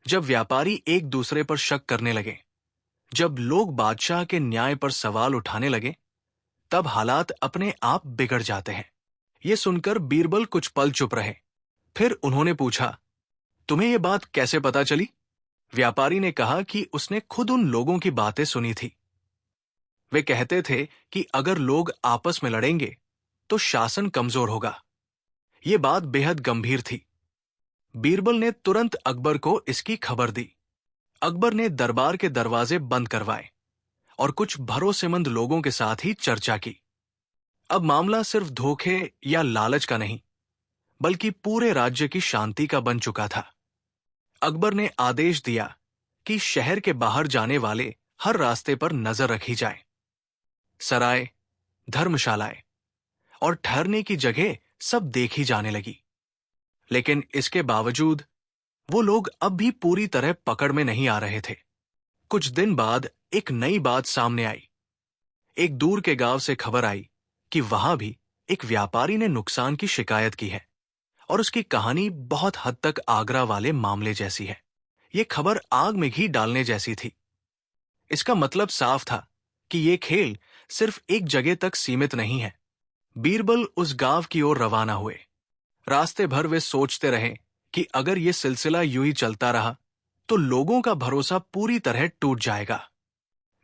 जब व्यापारी एक दूसरे पर शक करने लगे, जब लोग बादशाह के न्याय पर सवाल उठाने लगे, तब हालात अपने आप बिगड़ जाते हैं। ये सुनकर बीरबल कुछ पल चुप रहे। फिर उन्होंने पूछा, तुम्हें ये बात कैसे पता चली? व्यापारी ने कहा कि उसने खुद उन लोगों की बातें सुनी थी। वे कहते थे कि अगर लोग आपस में लड़ेंगे तो शासन कमजोर होगा। ये बात बेहद गंभीर थी। बीरबल ने तुरंत अकबर को इसकी खबर दी। अकबर ने दरबार के दरवाजे बंद करवाए और कुछ भरोसेमंद लोगों के साथ ही चर्चा की। अब मामला सिर्फ धोखे या लालच का नहीं, बल्कि पूरे राज्य की शांति का बन चुका था। अकबर ने आदेश दिया कि शहर के बाहर जाने वाले हर रास्ते पर नजर रखी जाए। सराय, धर्मशालाएं और ठहरने की जगह सब देखी जाने लगी। लेकिन इसके बावजूद वो लोग अब भी पूरी तरह पकड़ में नहीं आ रहे थे। कुछ दिन बाद एक नई बात सामने आई। एक दूर के गांव से खबर आई कि वहां भी एक व्यापारी ने नुकसान की शिकायत की है और उसकी कहानी बहुत हद तक आगरा वाले मामले जैसी है। ये खबर आग में घी डालने जैसी थी। इसका मतलब साफ था कि ये खेल सिर्फ एक जगह तक सीमित नहीं है। बीरबल उस गांव की ओर रवाना हुए। रास्ते भर वे सोचते रहे कि अगर ये सिलसिला यूं ही चलता रहा तो लोगों का भरोसा पूरी तरह टूट जाएगा।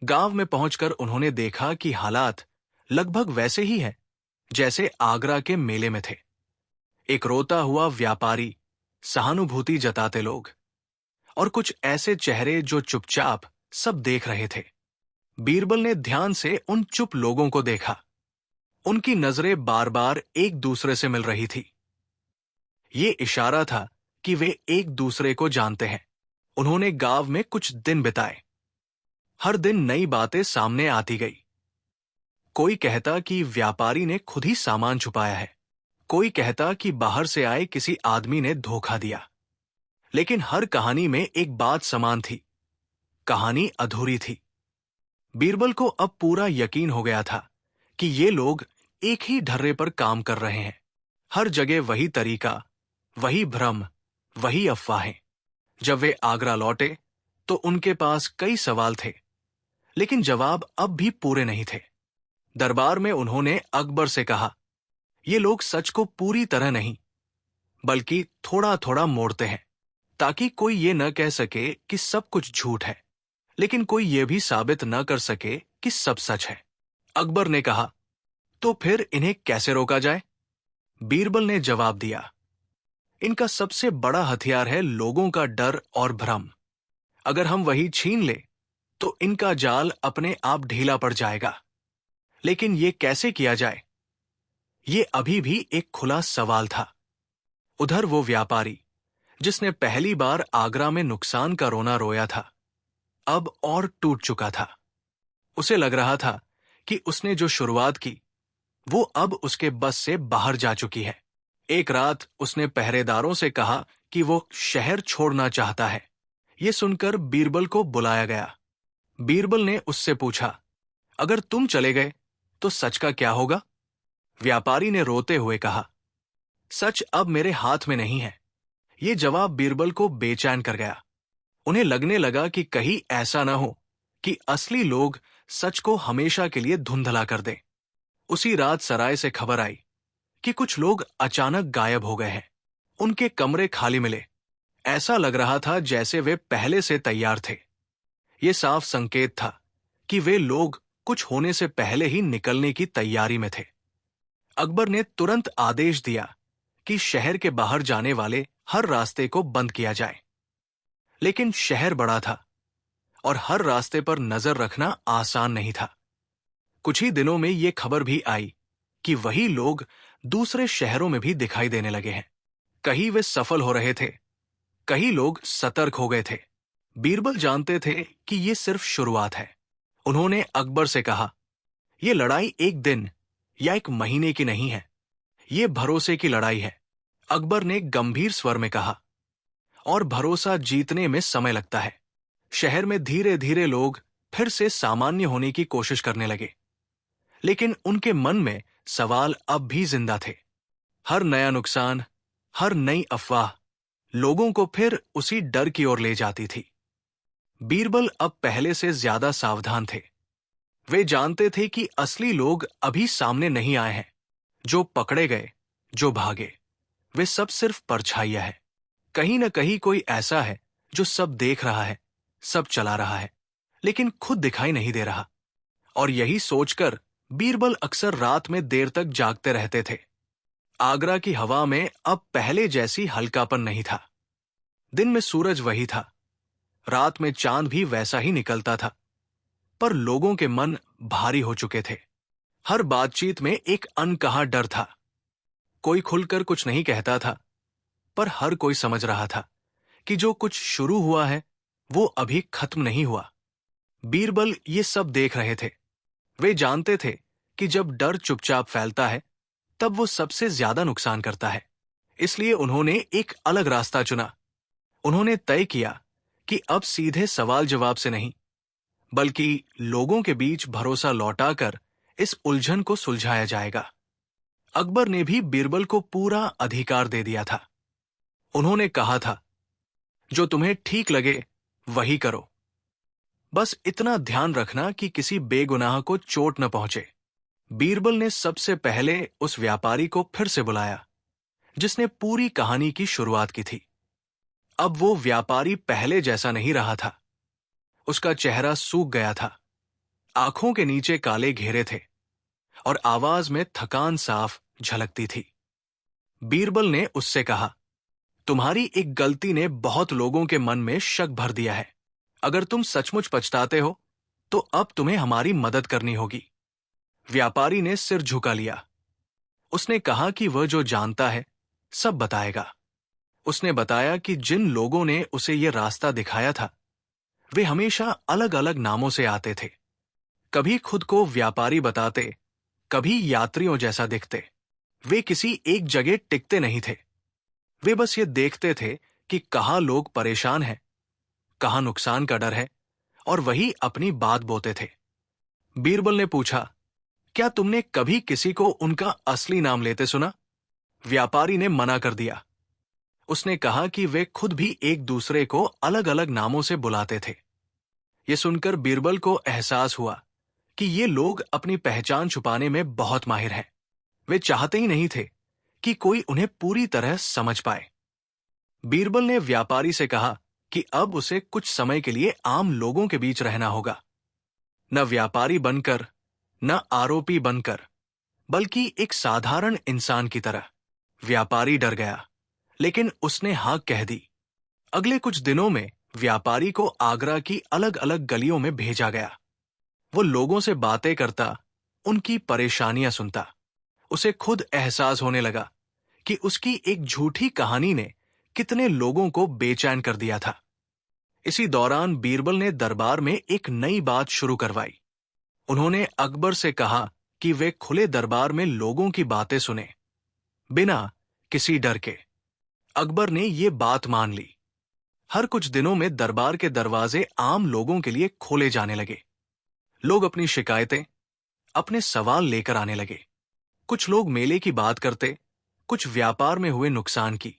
गांव में पहुंचकर उन्होंने देखा कि हालात लगभग वैसे ही हैं जैसे आगरा के मेले में थे। एक रोता हुआ व्यापारी, सहानुभूति जताते लोग और कुछ ऐसे चेहरे जो चुपचाप सब देख रहे थे। बीरबल ने ध्यान से उन चुप लोगों को देखा। उनकी नजरें बार बार एक दूसरे से मिल रही थी। ये इशारा था कि वे एक दूसरे को जानते हैं। उन्होंने गांव में कुछ दिन बिताए। हर दिन नई बातें सामने आती गई। कोई कहता कि व्यापारी ने खुद ही सामान छुपाया है, कोई कहता कि बाहर से आए किसी आदमी ने धोखा दिया। लेकिन हर कहानी में एक बात समान थी, कहानी अधूरी थी। बीरबल को अब पूरा यकीन हो गया था कि ये लोग एक ही ढर्रे पर काम कर रहे हैं। हर जगह वही तरीका, वही भ्रम, वही अफवाहें। जब वे आगरा लौटे तो उनके पास कई सवाल थे, लेकिन जवाब अब भी पूरे नहीं थे। दरबार में उन्होंने अकबर से कहा, ये लोग सच को पूरी तरह नहीं बल्कि थोड़ा थोड़ा मोड़ते हैं, ताकि कोई ये न कह सके कि सब कुछ झूठ है, लेकिन कोई ये भी साबित न कर सके कि सब सच है। अकबर ने कहा, तो फिर इन्हें कैसे रोका जाए? बीरबल ने जवाब दिया, इनका सबसे बड़ा हथियार है लोगों का डर और भ्रम। अगर हम वही छीन ले तो इनका जाल अपने आप ढीला पड़ जाएगा। लेकिन ये कैसे किया जाए, ये अभी भी एक खुला सवाल था। उधर वो व्यापारी जिसने पहली बार आगरा में नुकसान का रोना रोया था, अब और टूट चुका था। उसे लग रहा था कि उसने जो शुरुआत की वो अब उसके बस से बाहर जा चुकी है। एक रात उसने पहरेदारों से कहा कि वो शहर छोड़ना चाहता है। ये सुनकर बीरबल को बुलाया गया। बीरबल ने उससे पूछा, अगर तुम चले गए तो सच का क्या होगा? व्यापारी ने रोते हुए कहा, सच अब मेरे हाथ में नहीं है। ये जवाब बीरबल को बेचैन कर गया। उन्हें लगने लगा कि कहीं ऐसा न हो कि असली लोग सच को हमेशा के लिए धुंधला कर दें। उसी रात सराय से खबर आई कि कुछ लोग अचानक गायब हो गए हैं। उनके कमरे खाली मिले। ऐसा लग रहा था जैसे वे पहले से तैयार थे। ये साफ संकेत था कि वे लोग कुछ होने से पहले ही निकलने की तैयारी में थे। अकबर ने तुरंत आदेश दिया कि शहर के बाहर जाने वाले हर रास्ते को बंद किया जाए। लेकिन शहर बड़ा था और हर रास्ते पर नजर रखना आसान नहीं था। कुछ ही दिनों में ये खबर भी आई कि वही लोग दूसरे शहरों में भी दिखाई देने लगे हैं। कहीं वे सफल हो रहे थे, कई लोग सतर्क हो गए थे। बीरबल जानते थे कि ये सिर्फ शुरुआत है। उन्होंने अकबर से कहा, यह लड़ाई एक दिन या एक महीने की नहीं है, ये भरोसे की लड़ाई है, अकबर ने गंभीर स्वर में कहा। और भरोसा जीतने में समय लगता है। शहर में धीरे धीरे लोग फिर से सामान्य होने की कोशिश करने लगे, लेकिन उनके मन में सवाल अब भी जिंदा थे। हर नया नुकसान, हर नई अफवाह लोगों को फिर उसी डर की ओर ले जाती थी। बीरबल अब पहले से ज्यादा सावधान थे। वे जानते थे कि असली लोग अभी सामने नहीं आए हैं। जो पकड़े गए, जो भागे, वे सब सिर्फ परछाइयां हैं। कहीं न कहीं कोई ऐसा है जो सब देख रहा है, सब चला रहा है, लेकिन खुद दिखाई नहीं दे रहा। और यही सोचकर बीरबल अक्सर रात में देर तक जागते रहते थे। आगरा की हवा में अब पहले जैसी हल्कापन नहीं था। दिन में सूरज वही था, रात में चांद भी वैसा ही निकलता था, पर लोगों के मन भारी हो चुके थे। हर बातचीत में एक अनकहा डर था। कोई खुलकर कुछ नहीं कहता था, पर हर कोई समझ रहा था कि जो कुछ शुरू हुआ है वो अभी खत्म नहीं हुआ। बीरबल ये सब देख रहे थे। वे जानते थे कि जब डर चुपचाप फैलता है तब वो सबसे ज्यादा नुकसान करता है। इसलिए उन्होंने एक अलग रास्ता चुना। उन्होंने तय किया कि अब सीधे सवाल जवाब से नहीं, बल्कि लोगों के बीच भरोसा लौटाकर इस उलझन को सुलझाया जाएगा। अकबर ने भी बीरबल को पूरा अधिकार दे दिया था। उन्होंने कहा था, जो तुम्हें ठीक लगे वही करो, बस इतना ध्यान रखना कि किसी बेगुनाह को चोट न पहुंचे। बीरबल ने सबसे पहले उस व्यापारी को फिर से बुलाया जिसने पूरी कहानी की शुरुआत की थी। अब वो व्यापारी पहले जैसा नहीं रहा था। उसका चेहरा सूख गया था, आंखों के नीचे काले घेरे थे और आवाज में थकान साफ झलकती थी। बीरबल ने उससे कहा, तुम्हारी एक गलती ने बहुत लोगों के मन में शक भर दिया है। अगर तुम सचमुच पछताते हो तो अब तुम्हें हमारी मदद करनी होगी। व्यापारी ने सिर झुका लिया। उसने कहा कि वह जो जानता है सब बताएगा। उसने बताया कि जिन लोगों ने उसे यह रास्ता दिखाया था वे हमेशा अलग अलग नामों से आते थे। कभी खुद को व्यापारी बताते, कभी यात्रियों जैसा दिखते। वे किसी एक जगह टिकते नहीं थे। वे बस ये देखते थे कि कहाँ लोग परेशान हैं, कहाँ नुकसान का डर है, और वही अपनी बात बोते थे। बीरबल ने पूछा, क्या तुमने कभी किसी को उनका असली नाम लेते सुना? व्यापारी ने मना कर दिया। उसने कहा कि वे खुद भी एक दूसरे को अलग अलग नामों से बुलाते थे। ये सुनकर बीरबल को एहसास हुआ कि ये लोग अपनी पहचान छुपाने में बहुत माहिर हैं। वे चाहते ही नहीं थे कि कोई उन्हें पूरी तरह समझ पाए। बीरबल ने व्यापारी से कहा कि अब उसे कुछ समय के लिए आम लोगों के बीच रहना होगा, न व्यापारी बनकर, न आरोपी बनकर, बल्कि एक साधारण इंसान की तरह। व्यापारी डर गया, लेकिन उसने हाँ कह दी। अगले कुछ दिनों में व्यापारी को आगरा की अलग अलग गलियों में भेजा गया। वो लोगों से बातें करता, उनकी परेशानियां सुनता। उसे खुद एहसास होने लगा कि उसकी एक झूठी कहानी ने कितने लोगों को बेचैन कर दिया था। इसी दौरान बीरबल ने दरबार में एक नई बात शुरू करवाई। उन्होंने अकबर से कहा कि वे खुले दरबार में लोगों की बातें सुने, बिना किसी डर के। अकबर ने ये बात मान ली। हर कुछ दिनों में दरबार के दरवाजे आम लोगों के लिए खोले जाने लगे। लोग अपनी शिकायतें, अपने सवाल लेकर आने लगे। कुछ लोग मेले की बात करते, कुछ व्यापार में हुए नुकसान की,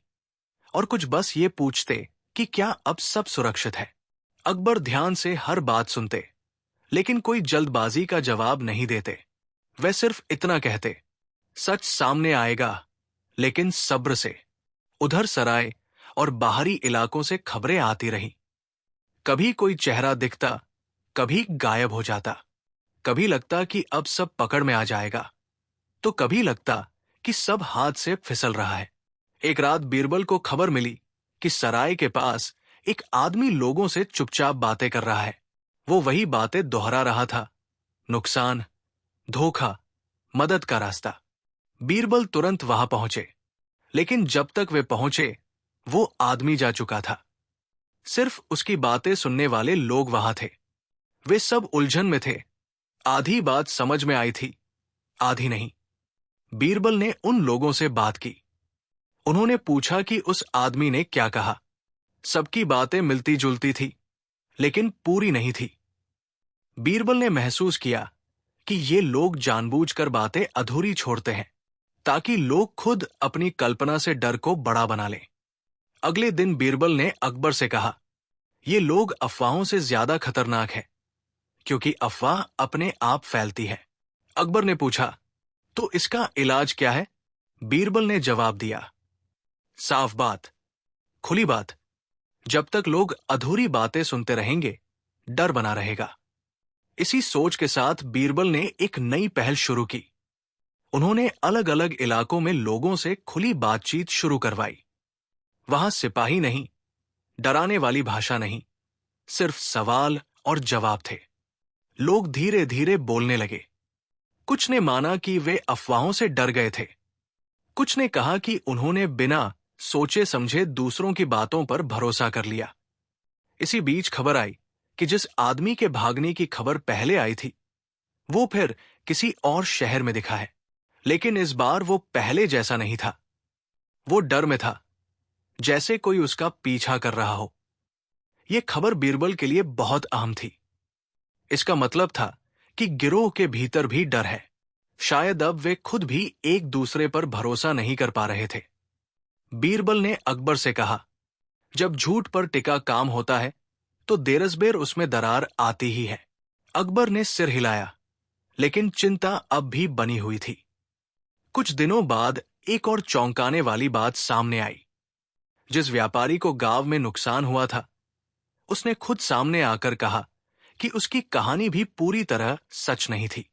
और कुछ बस ये पूछते कि क्या अब सब सुरक्षित है। अकबर ध्यान से हर बात सुनते, लेकिन कोई जल्दबाजी का जवाब नहीं देते। वे सिर्फ इतना कहते, सच सामने आएगा, लेकिन सब्र से। उधर सराय और बाहरी इलाकों से खबरें आती रहीं। कभी कोई चेहरा दिखता, कभी गायब हो जाता। कभी लगता कि अब सब पकड़ में आ जाएगा, तो कभी लगता कि सब हाथ से फिसल रहा है। एक रात बीरबल को खबर मिली कि सराय के पास एक आदमी लोगों से चुपचाप बातें कर रहा है। वो वही बातें दोहरा रहा था, नुकसान, धोखा, मदद का रास्ता। बीरबल तुरंत वहां पहुंचे, लेकिन जब तक वे पहुंचे वो आदमी जा चुका था। सिर्फ उसकी बातें सुनने वाले लोग वहां थे। वे सब उलझन में थे। आधी बात समझ में आई थी, आधी नहीं। बीरबल ने उन लोगों से बात की। उन्होंने पूछा कि उस आदमी ने क्या कहा। सबकी बातें मिलती जुलती थी, लेकिन पूरी नहीं थी। बीरबल ने महसूस किया कि ये लोग जानबूझकर बातें अधूरी छोड़ते हैं, ताकि लोग खुद अपनी कल्पना से डर को बड़ा बना लें। अगले दिन बीरबल ने अकबर से कहा, ये लोग अफवाहों से ज्यादा खतरनाक है, क्योंकि अफवाह अपने आप फैलती है। अकबर ने पूछा, तो इसका इलाज क्या है? बीरबल ने जवाब दिया, साफ बात, खुली बात। जब तक लोग अधूरी बातें सुनते रहेंगे, डर बना रहेगा। इसी सोच के साथ बीरबल ने एक नई पहल शुरू की। उन्होंने अलग अलग इलाकों में लोगों से खुली बातचीत शुरू करवाई। वहां सिपाही नहीं, डराने वाली भाषा नहीं, सिर्फ सवाल और जवाब थे। लोग धीरे धीरे बोलने लगे। कुछ ने माना कि वे अफवाहों से डर गए थे। कुछ ने कहा कि उन्होंने बिना सोचे समझे दूसरों की बातों पर भरोसा कर लिया। इसी बीच खबर आई कि जिस आदमी के भागने की खबर पहले आई थी, वो फिर किसी और शहर में दिखा है। लेकिन इस बार वो पहले जैसा नहीं था। वो डर में था, जैसे कोई उसका पीछा कर रहा हो। ये खबर बीरबल के लिए बहुत अहम थी। इसका मतलब था कि गिरोह के भीतर भी डर है। शायद अब वे खुद भी एक दूसरे पर भरोसा नहीं कर पा रहे थे। बीरबल ने अकबर से कहा, जब झूठ पर टिका काम होता है, तो देरसबेर उसमें दरार आती ही है। अकबर ने सिर हिलाया, लेकिन चिंता अब भी बनी हुई थी। कुछ दिनों बाद एक और चौंकाने वाली बात सामने आई। जिस व्यापारी को गांव में नुकसान हुआ था, उसने खुद सामने आकर कहा कि उसकी कहानी भी पूरी तरह सच नहीं थी।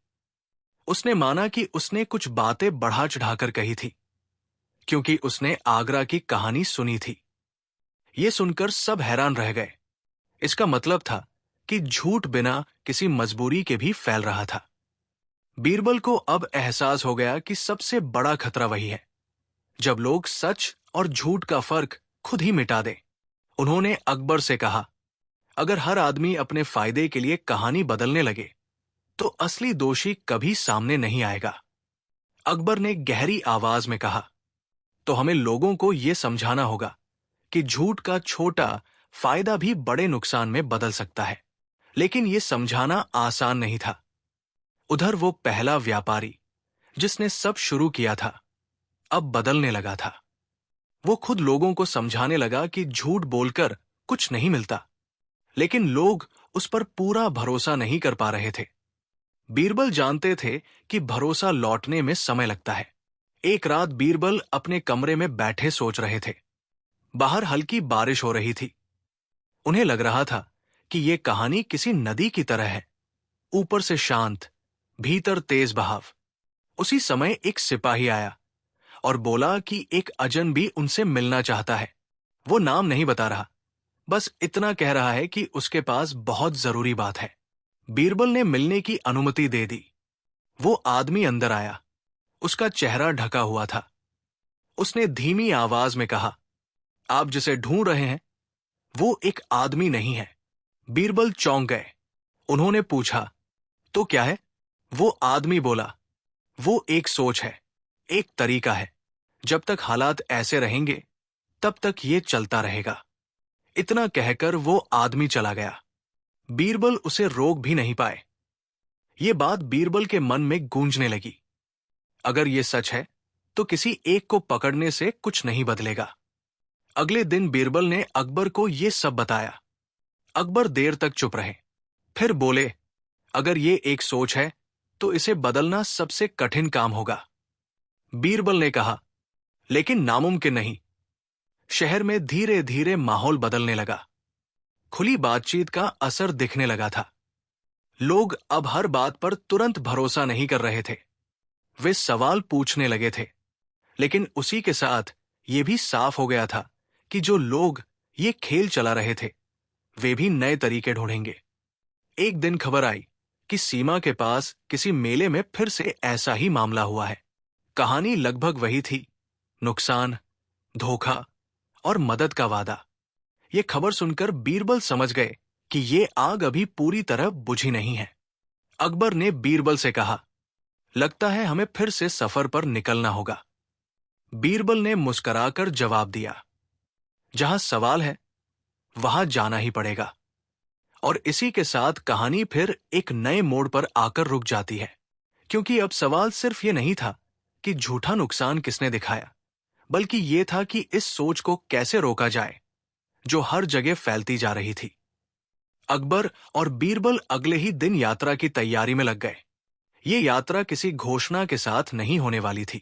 उसने माना कि उसने कुछ बातें बढ़ा चढ़ाकर कही थी, क्योंकि उसने आगरा की कहानी सुनी थी। ये सुनकर सब हैरान रह गए। इसका मतलब था कि झूठ बिना किसी मजबूरी के भी फैल रहा था। बीरबल को अब एहसास हो गया कि सबसे बड़ा खतरा वही है, जब लोग सच और झूठ का फर्क खुद ही मिटा दें। उन्होंने अकबर से कहा, अगर हर आदमी अपने फायदे के लिए कहानी बदलने लगे, तो असली दोषी कभी सामने नहीं आएगा। अकबर ने गहरी आवाज में कहा, तो हमें लोगों को यह समझाना होगा कि झूठ का छोटा फायदा भी बड़े नुकसान में बदल सकता है। लेकिन यह समझाना आसान नहीं था। उधर वो पहला व्यापारी, जिसने सब शुरू किया था, अब बदलने लगा था। वो खुद लोगों को समझाने लगा कि झूठ बोलकर कुछ नहीं मिलता, लेकिन लोग उस पर पूरा भरोसा नहीं कर पा रहे थे। बीरबल जानते थे कि भरोसा लौटने में समय लगता है। एक रात बीरबल अपने कमरे में बैठे सोच रहे थे। बाहर हल्की बारिश हो रही थी। उन्हें लग रहा था कि यह कहानी किसी नदी की तरह है, ऊपर से शांत, भीतर तेज बहाव। उसी समय एक सिपाही आया और बोला कि एक अजनबी उनसे मिलना चाहता है। वो नाम नहीं बता रहा, बस इतना कह रहा है कि उसके पास बहुत जरूरी बात है। बीरबल ने मिलने की अनुमति दे दी। वो आदमी अंदर आया। उसका चेहरा ढका हुआ था। उसने धीमी आवाज में कहा, आप जिसे ढूंढ रहे हैं, वो एक आदमी नहीं है। बीरबल चौंक गए। उन्होंने पूछा, तो क्या है? वो आदमी बोला, वो एक सोच है, एक तरीका है। जब तक हालात ऐसे रहेंगे, तब तक ये चलता रहेगा। इतना कहकर वो आदमी चला गया। बीरबल उसे रोक भी नहीं पाए। ये बात बीरबल के मन में गूंजने लगी। अगर ये सच है, तो किसी एक को पकड़ने से कुछ नहीं बदलेगा। अगले दिन बीरबल ने अकबर को ये सब बताया। अकबर देर तक चुप रहे, फिर बोले, अगर ये एक सोच है, तो इसे बदलना सबसे कठिन काम होगा। बीरबल ने कहा, लेकिन नामुमकिन नहीं। शहर में धीरे धीरे माहौल बदलने लगा। खुली बातचीत का असर दिखने लगा था। लोग अब हर बात पर तुरंत भरोसा नहीं कर रहे थे। वे सवाल पूछने लगे थे। लेकिन उसी के साथ ये भी साफ हो गया था कि जो लोग ये खेल चला रहे थे, वे भी नए तरीके ढूंढेंगे। एक दिन खबर आई कि सीमा के पास किसी मेले में फिर से ऐसा ही मामला हुआ है। कहानी लगभग वही थी, नुकसान, धोखा और मदद का वादा। ये खबर सुनकर बीरबल समझ गए कि ये आग अभी पूरी तरह बुझी नहीं है। अकबर ने बीरबल से कहा, लगता है हमें फिर से सफर पर निकलना होगा। बीरबल ने मुस्कुराकर जवाब दिया, जहां सवाल है वहां जाना ही पड़ेगा। और इसी के साथ कहानी फिर एक नए मोड़ पर आकर रुक जाती है, क्योंकि अब सवाल सिर्फ ये नहीं था कि झूठा नुकसान किसने दिखाया, बल्कि ये था कि इस सोच को कैसे रोका जाए जो हर जगह फैलती जा रही थी। अकबर और बीरबल अगले ही दिन यात्रा की तैयारी में लग गए। ये यात्रा किसी घोषणा के साथ नहीं होने वाली थी।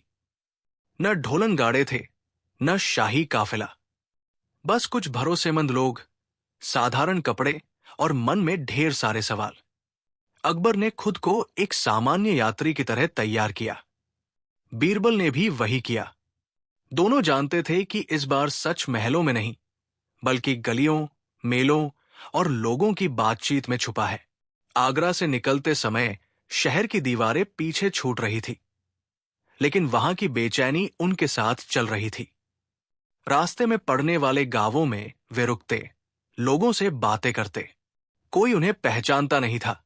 न ढोलन गाड़े थे, न शाही काफिला, बस कुछ भरोसेमंद लोग, साधारण कपड़े और मन में ढेर सारे सवाल। अकबर ने खुद को एक सामान्य यात्री की तरह तैयार किया। बीरबल ने भी वही किया। दोनों जानते थे कि इस बार सच महलों में नहीं, बल्कि गलियों, मेलों और लोगों की बातचीत में छुपा है। आगरा से निकलते समय शहर की दीवारें पीछे छूट रही थी, लेकिन वहां की बेचैनी उनके साथ चल रही थी। रास्ते में पड़ने वाले गांवों में वे रुकते, लोगों से बातें करते। कोई उन्हें पहचानता नहीं था।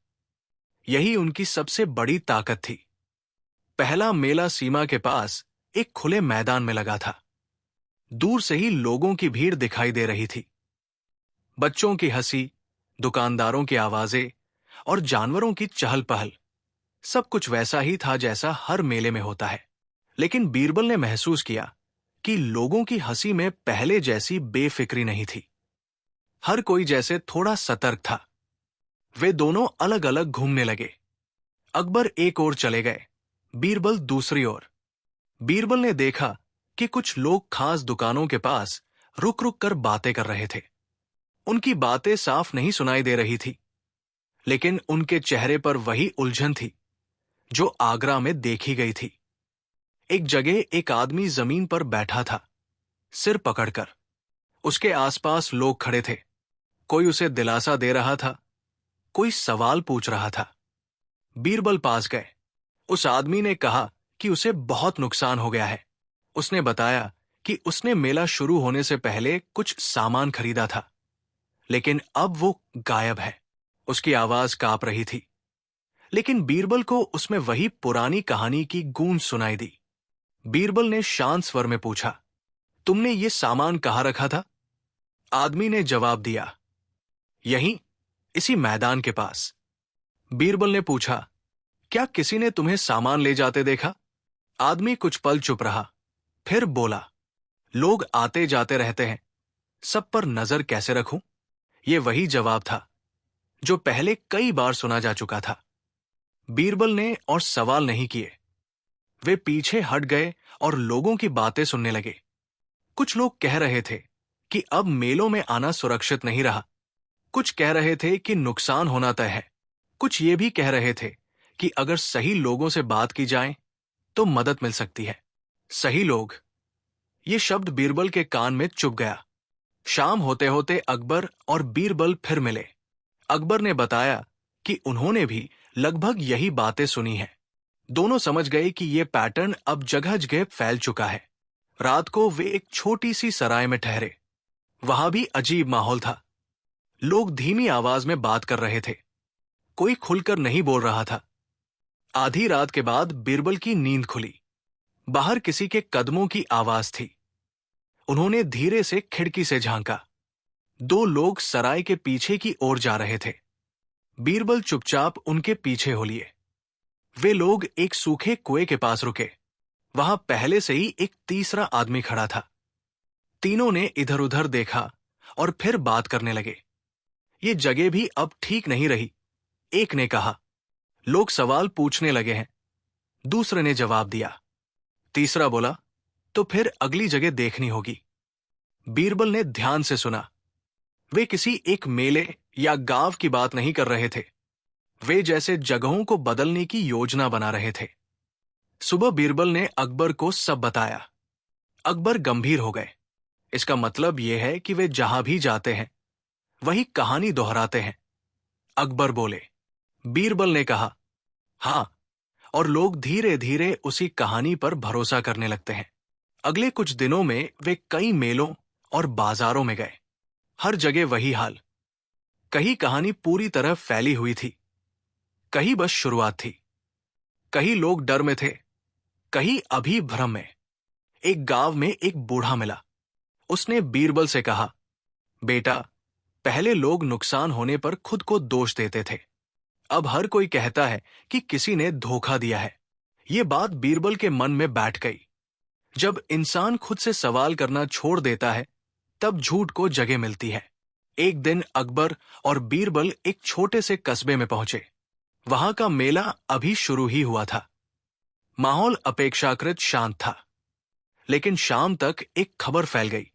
यही उनकी सबसे बड़ी ताकत थी। पहला मेला सीमा के पास एक खुले मैदान में लगा था। दूर से ही लोगों की भीड़ दिखाई दे रही थी। बच्चों की हंसी, दुकानदारों की आवाजें और जानवरों की चहल पहल, सब कुछ वैसा ही था जैसा हर मेले में होता है। लेकिन बीरबल ने महसूस किया कि लोगों की हंसी में पहले जैसी बेफिक्री नहीं थी। हर कोई जैसे थोड़ा सतर्क था। वे दोनों अलग अलग घूमने लगे। अकबर एक ओर चले गए, बीरबल दूसरी ओर। बीरबल ने देखा कि कुछ लोग खास दुकानों के पास रुक रुक कर बातें कर रहे थे। उनकी बातें साफ नहीं सुनाई दे रही थी, लेकिन उनके चेहरे पर वही उलझन थी जो आगरा में देखी गई थी। एक जगह एक आदमी जमीन पर बैठा था, सिर पकड़कर। उसके आसपास लोग खड़े थे। कोई उसे दिलासा दे रहा था, कोई सवाल पूछ रहा था। बीरबल पास गए। उस आदमी ने कहा कि उसे बहुत नुकसान हो गया है। उसने बताया कि उसने मेला शुरू होने से पहले कुछ सामान खरीदा था, लेकिन अब वो गायब है। उसकी आवाज कांप रही थी, लेकिन बीरबल को उसमें वही पुरानी कहानी की गूंज सुनाई दी। बीरबल ने शांत स्वर में पूछा, तुमने ये सामान कहाँ रखा था? आदमी ने जवाब दिया, यहीं, इसी मैदान के पास। बीरबल ने पूछा, क्या किसी ने तुम्हें सामान ले जाते देखा? आदमी कुछ पल चुप रहा, फिर बोला, लोग आते जाते रहते हैं, सब पर नजर कैसे रखूं? ये वही जवाब था जो पहले कई बार सुना जा चुका था। बीरबल ने और सवाल नहीं किए। वे पीछे हट गए और लोगों की बातें सुनने लगे। कुछ लोग कह रहे थे कि अब मेलों में आना सुरक्षित नहीं रहा। कुछ कह रहे थे कि नुकसान होना तय है। कुछ ये भी कह रहे थे कि अगर सही लोगों से बात की जाए तो मदद मिल सकती है। सही लोग, ये शब्द बीरबल के कान में चुभ गया। शाम होते होते अकबर और बीरबल फिर मिले। अकबर ने बताया कि उन्होंने भी लगभग यही बातें सुनी हैं। दोनों समझ गए कि यह पैटर्न अब जगह जगह फैल चुका है। रात को वे एक छोटी सी सराय में ठहरे। वहां भी अजीब माहौल था। लोग धीमी आवाज में बात कर रहे थे। कोई खुलकर नहीं बोल रहा था। आधी रात के बाद बीरबल की नींद खुली। बाहर किसी के कदमों की आवाज थी। उन्होंने धीरे से खिड़की से झांका। दो लोग सराय के पीछे की ओर जा रहे थे। बीरबल चुपचाप उनके पीछे हो लिए। वे लोग एक सूखे कुएं के पास रुके। वहां पहले से ही एक तीसरा आदमी खड़ा था। तीनों ने इधर उधर देखा और फिर बात करने लगे। ये जगह भी अब ठीक नहीं रही। एक ने कहा, लोग सवाल पूछने लगे हैं। दूसरे ने जवाब दिया। तीसरा बोला, तो फिर अगली जगह देखनी होगी। बीरबल ने ध्यान से सुना। वे किसी एक मेले या गांव की बात नहीं कर रहे थे। वे जैसे जगहों को बदलने की योजना बना रहे थे। सुबह बीरबल ने अकबर को सब बताया। अकबर गंभीर हो गए। इसका मतलब यह है कि वे जहां भी जाते हैं वही कहानी दोहराते हैं। अकबर बोले। बीरबल ने कहा, हां, और लोग धीरे धीरे उसी कहानी पर भरोसा करने लगते हैं। अगले कुछ दिनों में वे कई मेलों और बाजारों में गए। हर जगह वही हाल। कहीं कहानी पूरी तरह फैली हुई थी, कहीं बस शुरुआत थी। कई लोग डर में थे, कहीं अभी भ्रम में। एक गांव में एक बूढ़ा मिला। उसने बीरबल से कहा, बेटा, पहले लोग नुकसान होने पर खुद को दोष देते थे। अब हर कोई कहता है कि किसी ने धोखा दिया है। ये बात बीरबल के मन में बैठ गई। जब इंसान खुद से सवाल करना छोड़ देता है, तब झूठ को जगह मिलती है। एक दिन अकबर और बीरबल एक छोटे से कस्बे में पहुंचे। वहां का मेला अभी शुरू ही हुआ था। माहौल अपेक्षाकृत शांत था, लेकिन शाम तक एक खबर फैल गई।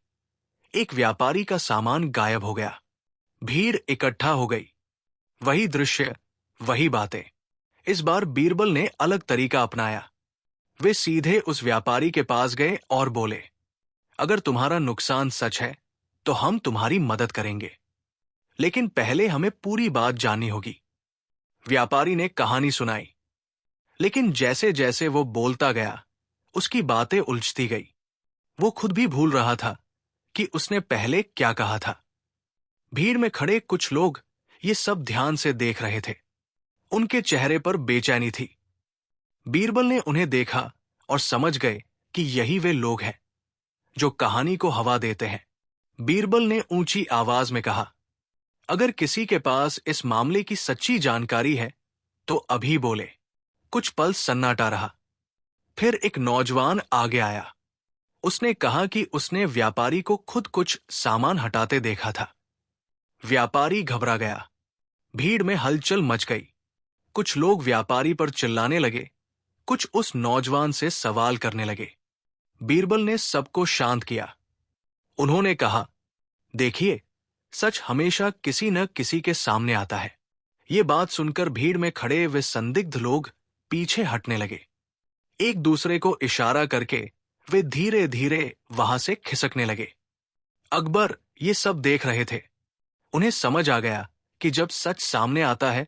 एक व्यापारी का सामान गायब हो गया। भीड़ इकट्ठा हो गई। वही दृश्य, वही बातें। इस बार बीरबल ने अलग तरीका अपनाया। वे सीधे उस व्यापारी के पास गए और बोले, अगर तुम्हारा नुकसान सच है तो हम तुम्हारी मदद करेंगे, लेकिन पहले हमें पूरी बात जाननी होगी। व्यापारी ने कहानी सुनाई, लेकिन जैसे जैसे वो बोलता गया, उसकी बातें उलझती गई। वो खुद भी भूल रहा था कि उसने पहले क्या कहा था। भीड़ में खड़े कुछ लोग ये सब ध्यान से देख रहे थे। उनके चेहरे पर बेचैनी थी। बीरबल ने उन्हें देखा और समझ गए कि यही वे लोग हैं जो कहानी को हवा देते हैं। बीरबल ने ऊंची आवाज में कहा, अगर किसी के पास इस मामले की सच्ची जानकारी है तो अभी बोले। कुछ पल सन्नाटा रहा। फिर एक नौजवान आगे आया। उसने कहा कि उसने व्यापारी को खुद कुछ सामान हटाते देखा था। व्यापारी घबरा गया। भीड़ में हलचल मच गई। कुछ लोग व्यापारी पर चिल्लाने लगे, कुछ उस नौजवान से सवाल करने लगे। बीरबल ने सबको शांत किया। उन्होंने कहा, देखिए, सच हमेशा किसी न किसी के सामने आता है। ये बात सुनकर भीड़ में खड़े वे संदिग्ध लोग पीछे हटने लगे। एक दूसरे को इशारा करके वे धीरे धीरे वहां से खिसकने लगे। अकबर ये सब देख रहे थे। उन्हें समझ आ गया कि जब सच सामने आता है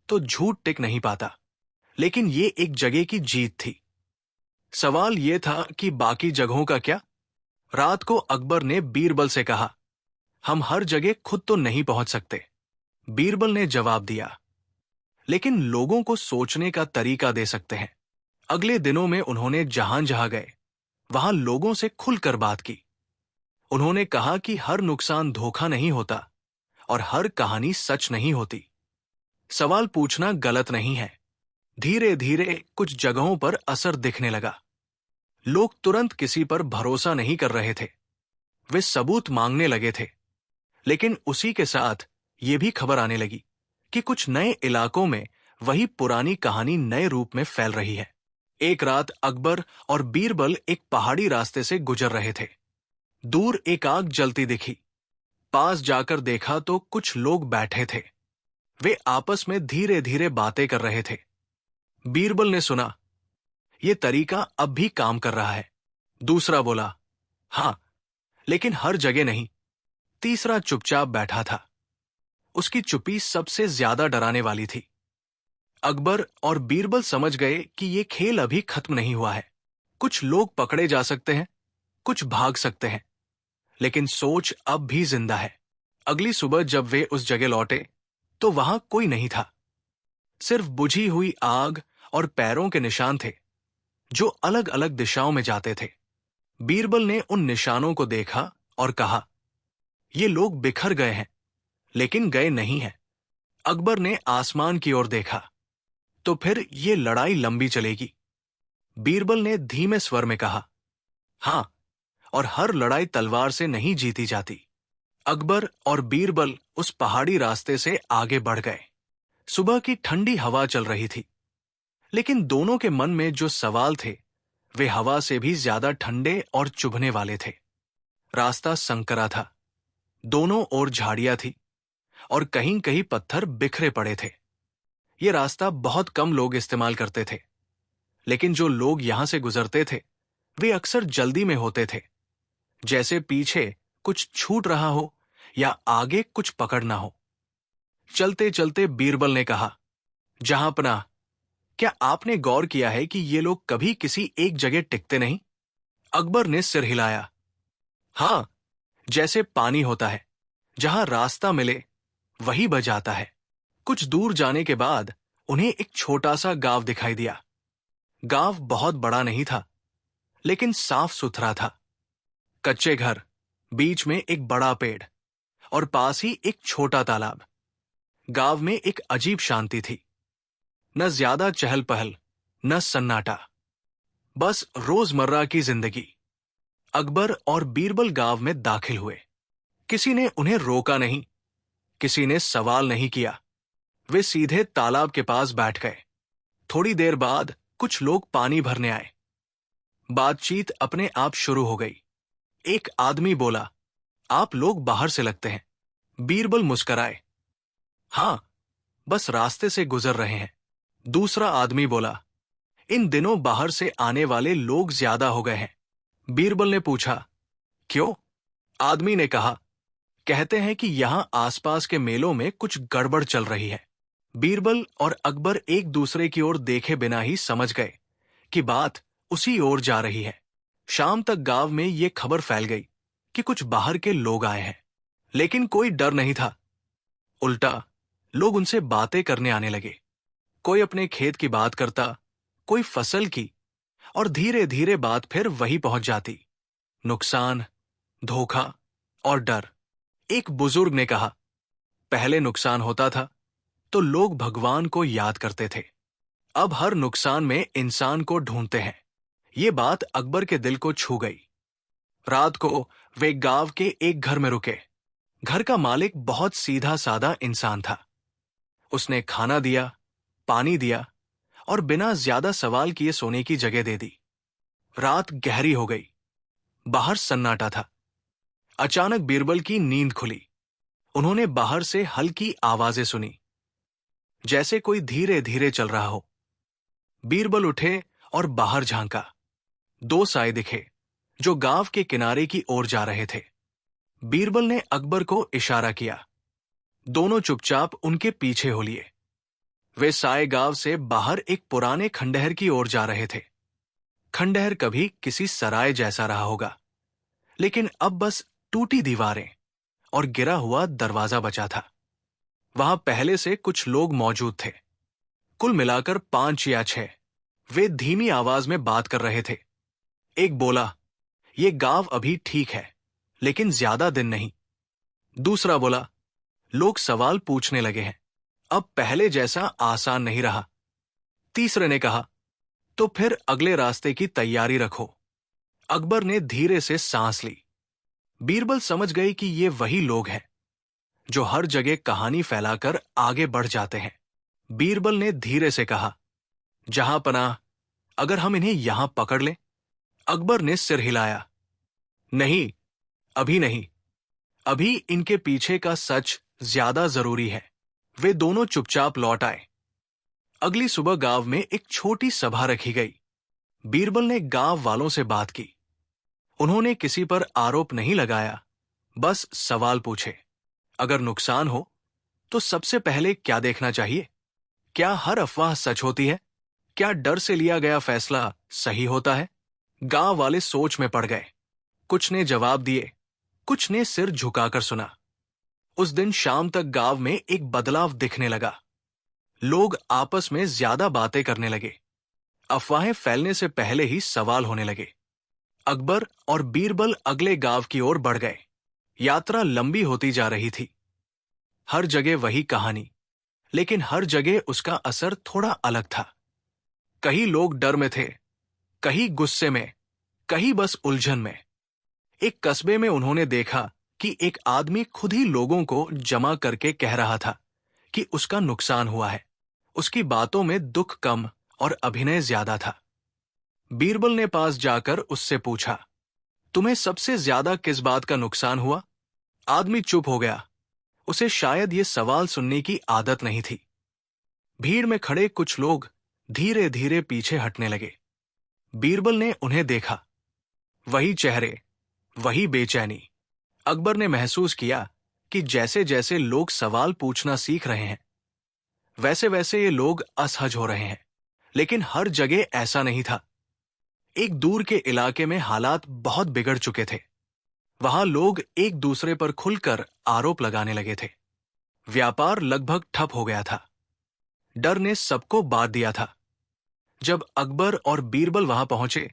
तो झूठ टिक नहीं पाता। लेकिन ये एक जगह की जीत थी। सवाल ये था कि बाकी जगहों का क्या? रात को अकबर ने बीरबल से कहा, हम हर जगह खुद तो नहीं पहुंच सकते। बीरबल ने जवाब दिया, लेकिन लोगों को सोचने का तरीका दे सकते हैं। अगले दिनों में उन्होंने जहां जहां गए, वहां लोगों से खुलकर बात की। उन्होंने कहा कि हर नुकसान धोखा नहीं होता और हर कहानी सच नहीं होती। सवाल पूछना गलत नहीं है। धीरे धीरे कुछ जगहों पर असर दिखने लगा। लोग तुरंत किसी पर भरोसा नहीं कर रहे थे। वे सबूत मांगने लगे थे। लेकिन उसी के साथ ये भी खबर आने लगी कि कुछ नए इलाकों में वही पुरानी कहानी नए रूप में फैल रही है। एक रात अकबर और बीरबल एक पहाड़ी रास्ते से गुजर रहे थे। दूर एक आग जलती दिखी। पास जाकर देखा तो कुछ लोग बैठे थे। वे आपस में धीरे धीरे बातें कर रहे थे। बीरबल ने सुना, ये तरीका अब भी काम कर रहा है। दूसरा बोला, हां, लेकिन हर जगह नहीं। तीसरा चुपचाप बैठा था। उसकी चुप्पी सबसे ज्यादा डराने वाली थी। अकबर और बीरबल समझ गए कि ये खेल अभी खत्म नहीं हुआ है। कुछ लोग पकड़े जा सकते हैं, कुछ भाग सकते हैं, लेकिन सोच अब भी जिंदा है। अगली सुबह जब वे उस जगह लौटे तो वहां कोई नहीं था। सिर्फ बुझी हुई आग और पैरों के निशान थे जो अलग अलग दिशाओं में जाते थे। बीरबल ने उन निशानों को देखा और कहा, ये लोग बिखर गए हैं, लेकिन गए नहीं हैं। अकबर ने आसमान की ओर देखा, तो फिर ये लड़ाई लंबी चलेगी। बीरबल ने धीमे स्वर में कहा, हां, और हर लड़ाई तलवार से नहीं जीती जाती। अकबर और बीरबल उस पहाड़ी रास्ते से आगे बढ़ गए। सुबह की ठंडी हवा चल रही थी, लेकिन दोनों के मन में जो सवाल थे वे हवा से भी ज्यादा ठंडे और चुभने वाले थे। रास्ता संकरा था। दोनों ओर झाड़ियां थी और कहीं कहीं पत्थर बिखरे पड़े थे। ये रास्ता बहुत कम लोग इस्तेमाल करते थे, लेकिन जो लोग यहां से गुजरते थे वे अक्सर जल्दी में होते थे, जैसे पीछे कुछ छूट रहा हो या आगे कुछ पकड़ना हो। चलते चलते बीरबल ने कहा, जहांपनाह, क्या आपने गौर किया है कि ये लोग कभी किसी एक जगह टिकते नहीं? अकबर ने सिर हिलाया। हां, जैसे पानी होता है, जहां रास्ता मिले वही बह जाता है। कुछ दूर जाने के बाद उन्हें एक छोटा सा गांव दिखाई दिया। गांव बहुत बड़ा नहीं था, लेकिन साफ सुथरा था। कच्चे घर, बीच में एक बड़ा पेड़ और पास ही एक छोटा तालाब। गांव में एक अजीब शांति थी। न ज्यादा चहल पहल, न सन्नाटा, बस रोजमर्रा की जिंदगी। अकबर और बीरबल गांव में दाखिल हुए। किसी ने उन्हें रोका नहीं, किसी ने सवाल नहीं किया। वे सीधे तालाब के पास बैठ गए। थोड़ी देर बाद कुछ लोग पानी भरने आए। बातचीत अपने आप शुरू हो गई। एक आदमी बोला, आप लोग बाहर से लगते हैं। बीरबल मुस्कराए, हां, बस रास्ते से गुजर रहे हैं। दूसरा आदमी बोला, इन दिनों बाहर से आने वाले लोग ज्यादा हो गए हैं। बीरबल ने पूछा, क्यों? आदमी ने कहा, कहते हैं कि यहां आसपास के मेलों में कुछ गड़बड़ चल रही है। बीरबल और अकबर एक दूसरे की ओर देखे बिना ही समझ गए कि बात उसी ओर जा रही है। शाम तक गांव में ये खबर फैल गई कि कुछ बाहर के लोग आए हैं, लेकिन कोई डर नहीं था। उल्टा लोग उनसे बातें करने आने लगे। कोई अपने खेत की बात करता, कोई फसल की, और धीरे धीरे बात फिर वही पहुंच जाती। नुकसान, धोखा और डर। एक बुजुर्ग ने कहा, पहले नुकसान होता था तो लोग भगवान को याद करते थे, अब हर नुकसान में इंसान को ढूंढते हैं। ये बात अकबर के दिल को छू गई। रात को वे गांव के एक घर में रुके। घर का मालिक बहुत सीधा साधा इंसान था। उसने खाना दिया, पानी दिया और बिना ज्यादा सवाल किए सोने की जगह दे दी। रात गहरी हो गई। बाहर सन्नाटा था। अचानक बीरबल की नींद खुली। उन्होंने बाहर से हल्की आवाजें सुनी, जैसे कोई धीरे धीरे चल रहा हो। बीरबल उठे और बाहर झांका। दो साए दिखे जो गांव के किनारे की ओर जा रहे थे। बीरबल ने अकबर को इशारा किया। दोनों चुपचाप उनके पीछे हो लिए। वे साए गांव से बाहर एक पुराने खंडहर की ओर जा रहे थे। खंडहर कभी किसी सराय जैसा रहा होगा, लेकिन अब बस टूटी दीवारें और गिरा हुआ दरवाजा बचा था। वहां पहले से कुछ लोग मौजूद थे, कुल मिलाकर 5 या 6। वे धीमी आवाज में बात कर रहे थे। एक बोला, ये गांव अभी ठीक है, लेकिन ज्यादा दिन नहीं। दूसरा बोला, लोग सवाल पूछने लगे हैं, अब पहले जैसा आसान नहीं रहा। तीसरे ने कहा, तो फिर अगले रास्ते की तैयारी रखो। अकबर ने धीरे से सांस ली। बीरबल समझ गए कि ये वही लोग हैं जो हर जगह कहानी फैलाकर आगे बढ़ जाते हैं। बीरबल ने धीरे से कहा, जहां पनाह, अगर हम इन्हें यहां पकड़ लें? अकबर ने सिर हिलाया, नहीं, अभी नहीं। अभी इनके पीछे का सच ज्यादा जरूरी है। वे दोनों चुपचाप लौट आए। अगली सुबह गांव में एक छोटी सभा रखी गई। बीरबल ने गांव वालों से बात की। उन्होंने किसी पर आरोप नहीं लगाया, बस सवाल पूछे। अगर नुकसान हो तो सबसे पहले क्या देखना चाहिए? क्या हर अफवाह सच होती है? क्या डर से लिया गया फैसला सही होता है? गांव वाले सोच में पड़ गए। कुछ ने जवाब दिए, कुछ ने सिर झुकाकर सुना। उस दिन शाम तक गांव में एक बदलाव दिखने लगा। लोग आपस में ज्यादा बातें करने लगे। अफवाहें फैलने से पहले ही सवाल होने लगे। अकबर और बीरबल अगले गांव की ओर बढ़ गए। यात्रा लंबी होती जा रही थी। हर जगह वही कहानी, लेकिन हर जगह उसका असर थोड़ा अलग था। कहीं लोग डर में थे, कहीं गुस्से में, कहीं बस उलझन में। एक कस्बे में उन्होंने देखा कि एक आदमी खुद ही लोगों को जमा करके कह रहा था कि उसका नुकसान हुआ है। उसकी बातों में दुख कम और अभिनय ज्यादा था। बीरबल ने पास जाकर उससे पूछा, तुम्हें सबसे ज्यादा किस बात का नुकसान हुआ? आदमी चुप हो गया। उसे शायद ये सवाल सुनने की आदत नहीं थी। भीड़ में खड़े कुछ लोग धीरे धीरे पीछे हटने लगे। बीरबल ने उन्हें देखा। वही चेहरे, वही बेचैनी। अकबर ने महसूस किया कि जैसे जैसे लोग सवाल पूछना सीख रहे हैं, वैसे वैसे ये लोग असहज हो रहे हैं। लेकिन हर जगह ऐसा नहीं था। एक दूर के इलाके में हालात बहुत बिगड़ चुके थे। वहां लोग एक दूसरे पर खुलकर आरोप लगाने लगे थे। व्यापार लगभग ठप हो गया था। डर ने सबको बांध दिया था। जब अकबर और बीरबल वहां पहुंचे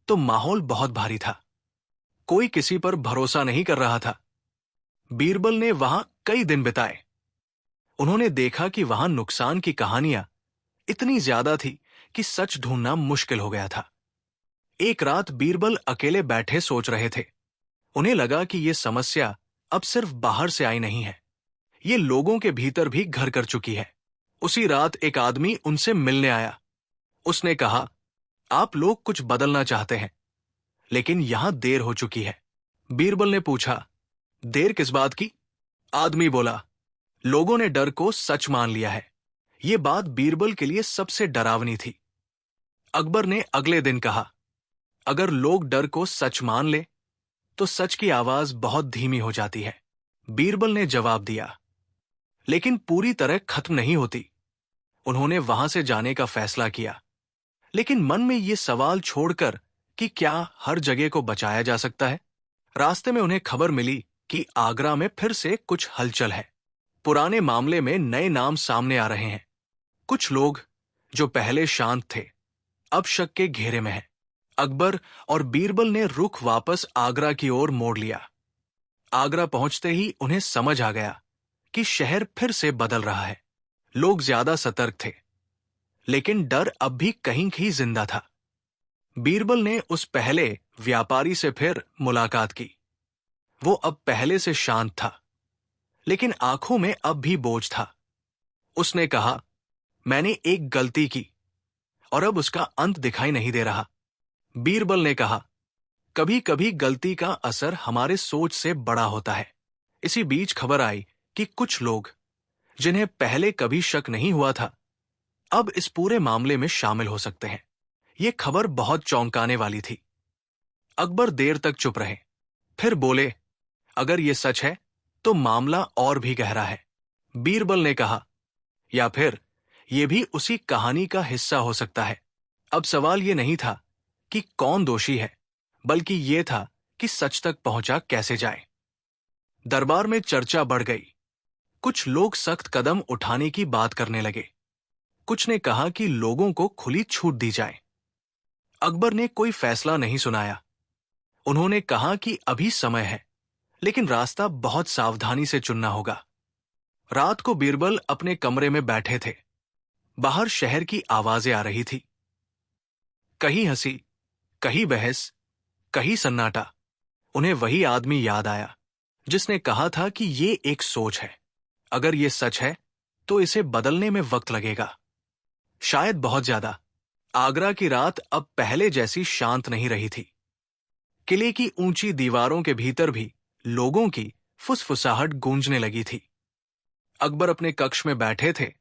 तो माहौल बहुत भारी था। कोई किसी पर भरोसा नहीं कर रहा था। बीरबल ने वहां कई दिन बिताए। उन्होंने देखा कि वहां नुकसान की कहानियां इतनी ज्यादा थी कि सच ढूंढना मुश्किल हो गया था। एक रात बीरबल अकेले बैठे सोच रहे थे। उन्हें लगा कि यह समस्या अब सिर्फ बाहर से आई नहीं है, ये लोगों के भीतर भी घर कर चुकी है। उसी रात एक आदमी उनसे मिलने आया। उसने कहा, आप लोग कुछ बदलना चाहते हैं, लेकिन यहां देर हो चुकी है। बीरबल ने पूछा, देर किस बात की? आदमी बोला, लोगों ने डर को सच मान लिया है। यह बात बीरबल के लिए सबसे डरावनी थी। अकबर ने अगले दिन कहा, अगर लोग डर को सच मान ले तो सच की आवाज बहुत धीमी हो जाती है। बीरबल ने जवाब दिया, लेकिन पूरी तरह खत्म नहीं होती। उन्होंने वहां से जाने का फैसला किया, लेकिन मन में ये सवाल छोड़कर कि क्या हर जगह को बचाया जा सकता है। रास्ते में उन्हें खबर मिली कि आगरा में फिर से कुछ हलचल है। पुराने मामले में नए नाम सामने आ रहे हैं। कुछ लोग जो पहले शांत थे अब शक के घेरे में हैं। अकबर और बीरबल ने रुख वापस आगरा की ओर मोड़ लिया। आगरा पहुंचते ही उन्हें समझ आ गया कि शहर फिर से बदल रहा है। लोग ज्यादा सतर्क थे, लेकिन डर अब भी कहीं कहीं जिंदा था। बीरबल ने उस पहले व्यापारी से फिर मुलाकात की। वो अब पहले से शांत था, लेकिन आंखों में अब भी बोझ था। उसने कहा, मैंने एक गलती की और अब उसका अंत दिखाई नहीं दे रहा। बीरबल ने कहा, कभी कभी गलती का असर हमारे सोच से बड़ा होता है। इसी बीच खबर आई कि कुछ लोग जिन्हें पहले कभी शक नहीं हुआ था अब इस पूरे मामले में शामिल हो सकते हैं। यह खबर बहुत चौंकाने वाली थी। अकबर देर तक चुप रहे, फिर बोले, अगर यह सच है तो मामला और भी गहरा है। बीरबल ने कहा, या फिर यह भी उसी कहानी का हिस्सा हो सकता है। अब सवाल यह नहीं था कि कौन दोषी है, बल्कि यह था कि सच तक पहुंचा कैसे जाए। दरबार में चर्चा बढ़ गई। कुछ लोग सख्त कदम उठाने की बात करने लगे। कुछ ने कहा कि लोगों को खुली छूट दी जाए। अकबर ने कोई फैसला नहीं सुनाया। उन्होंने कहा कि अभी समय है, लेकिन रास्ता बहुत सावधानी से चुनना होगा। रात को बीरबल अपने कमरे में बैठे थे। बाहर शहर की आवाजें आ रही थी, कहीं हंसी, कहीं बहस, कहीं सन्नाटा। उन्हें वही आदमी याद आया जिसने कहा था कि ये एक सोच है, अगर ये सच है तो इसे बदलने में वक्त लगेगा, शायद बहुत ज्यादा। आगरा की रात अब पहले जैसी शांत नहीं रही थी। किले की ऊंची दीवारों के भीतर भी लोगों की फुसफुसाहट गूंजने लगी थी। अकबर अपने कक्ष में बैठे थे।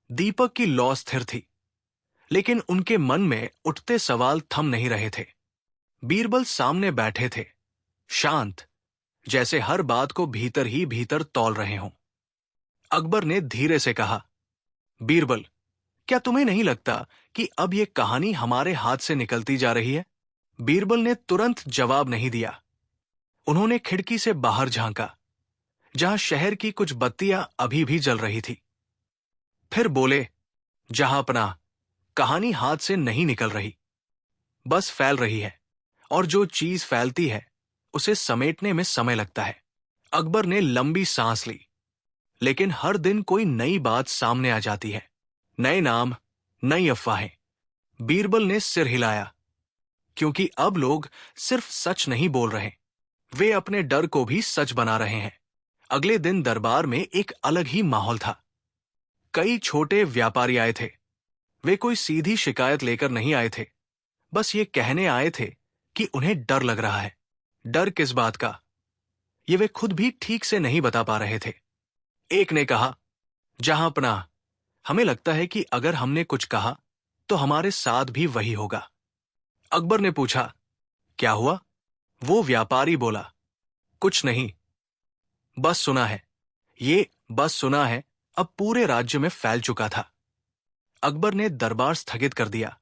दीपक की लौ स्थिर थी, लेकिन उनके मन में उठते सवाल थम नहीं रहे थे। बीरबल सामने बैठे थे, शांत, जैसे हर बात को भीतर ही भीतर तौल रहे हों। अकबर ने धीरे से कहा, बीरबल, क्या तुम्हें नहीं लगता कि अब यह कहानी हमारे हाथ से निकलती जा रही है? बीरबल ने तुरंत जवाब नहीं दिया। उन्होंने खिड़की से बाहर झांका, जहां शहर की कुछ बत्तियां अभी भी जल रही थी। फिर बोले, जहांपनाह, कहानी हाथ से नहीं निकल रही, बस फैल रही है, और जो चीज फैलती है उसे समेटने में समय लगता है। अकबर ने लंबी सांस ली, लेकिन हर दिन कोई नई बात सामने आ जाती है, नए नाम, नई अफवाहें। बीरबल ने सिर हिलाया, क्योंकि अब लोग सिर्फ सच नहीं बोल रहे, वे अपने डर को भी सच बना रहे हैं। अगले दिन दरबार में एक अलग ही माहौल था। कई छोटे व्यापारी आए थे। वे कोई सीधी शिकायत लेकर नहीं आए थे, बस ये कहने आए थे कि उन्हें डर लग रहा है। डर किस बात का, ये वे खुद भी ठीक से नहीं बता पा रहे थे। एक ने कहा, जहांपनाह, हमें लगता है कि अगर हमने कुछ कहा तो हमारे साथ भी वही होगा। अकबर ने पूछा, क्या हुआ? वो व्यापारी बोला, कुछ नहीं, बस सुना है। ये बस सुना है अब पूरे राज्य में फैल चुका था। अकबर ने दरबार स्थगित कर दिया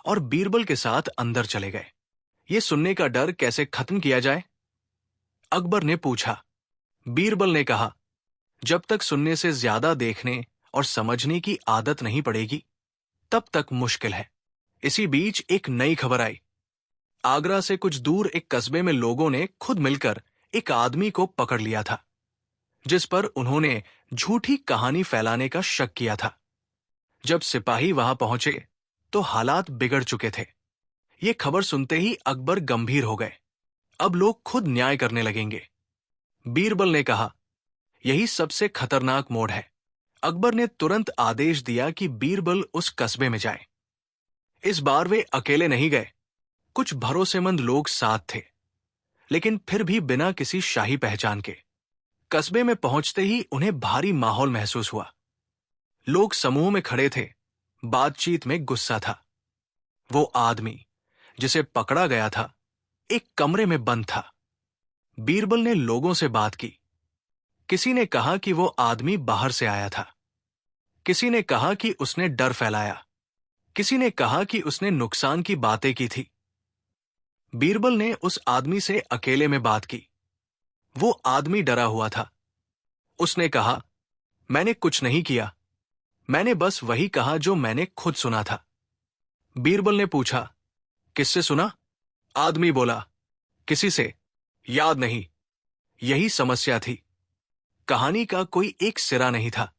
और बीरबल के साथ अंदर चले गए। ये सुनने का डर कैसे खत्म किया जाए? अकबर ने पूछा। बीरबल ने कहा, जब तक सुनने से ज्यादा देखने और समझने की आदत नहीं पड़ेगी, तब तक मुश्किल है। इसी बीच एक नई खबर आई। आगरा से कुछ दूर एक कस्बे में लोगों ने खुद मिलकर एक आदमी को पकड़ लिया था, जिस पर उन्होंने झूठी कहानी फैलाने का शक किया था। जब सिपाही वहां पहुंचे तो हालात बिगड़ चुके थे। ये खबर सुनते ही अकबर गंभीर हो गए। अब लोग खुद न्याय करने लगेंगे। बीरबल ने कहा, यही सबसे खतरनाक मोड़ है। अकबर ने तुरंत आदेश दिया कि बीरबल उस कस्बे में जाए। इस बार वे अकेले नहीं गए, कुछ भरोसेमंद लोग साथ थे, लेकिन फिर भी बिना किसी शाही पहचान के। कस्बे में पहुंचते ही उन्हें भारी माहौल महसूस हुआ। लोग समूह में खड़े थे, बातचीत में गुस्सा था। वो आदमी जिसे पकड़ा गया था एक कमरे में बंद था। बीरबल ने लोगों से बात की। किसी ने कहा कि वो आदमी बाहर से आया था, किसी ने कहा कि उसने डर फैलाया, किसी ने कहा कि उसने नुकसान की बातें की थी। बीरबल ने उस आदमी से अकेले में बात की। वो आदमी डरा हुआ था। उसने कहा, मैंने कुछ नहीं किया, मैंने बस वही कहा जो मैंने खुद सुना था। बीरबल ने पूछा, किससे सुना? आदमी बोला, किसी से, याद नहीं। यही समस्या थी, कहानी का कोई एक सिरा नहीं था।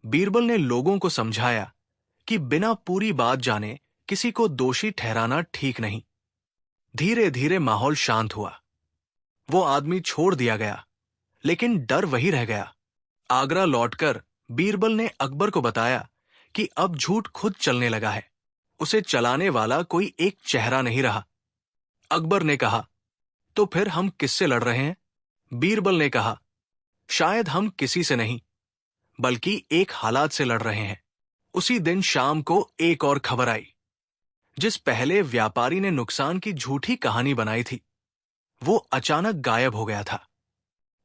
बीरबल ने लोगों को समझाया कि बिना पूरी बात जाने किसी को दोषी ठहराना ठीक नहीं। धीरे धीरे माहौल शांत हुआ। वो आदमी छोड़ दिया गया, लेकिन डर वही रह गया। आगरा लौटकर बीरबल ने अकबर को बताया कि अब झूठ खुद चलने लगा है। उसे चलाने वाला कोई एक चेहरा नहीं रहा। अकबर ने कहा, तो फिर हम किससे लड़ रहे हैं? बीरबल ने कहा, शायद हम किसी से नहीं, बल्कि एक हालात से लड़ रहे हैं। उसी दिन शाम को एक और खबर आई। जिस पहले व्यापारी ने नुकसान की झूठी कहानी बनाई थी, वो अचानक गायब हो गया था।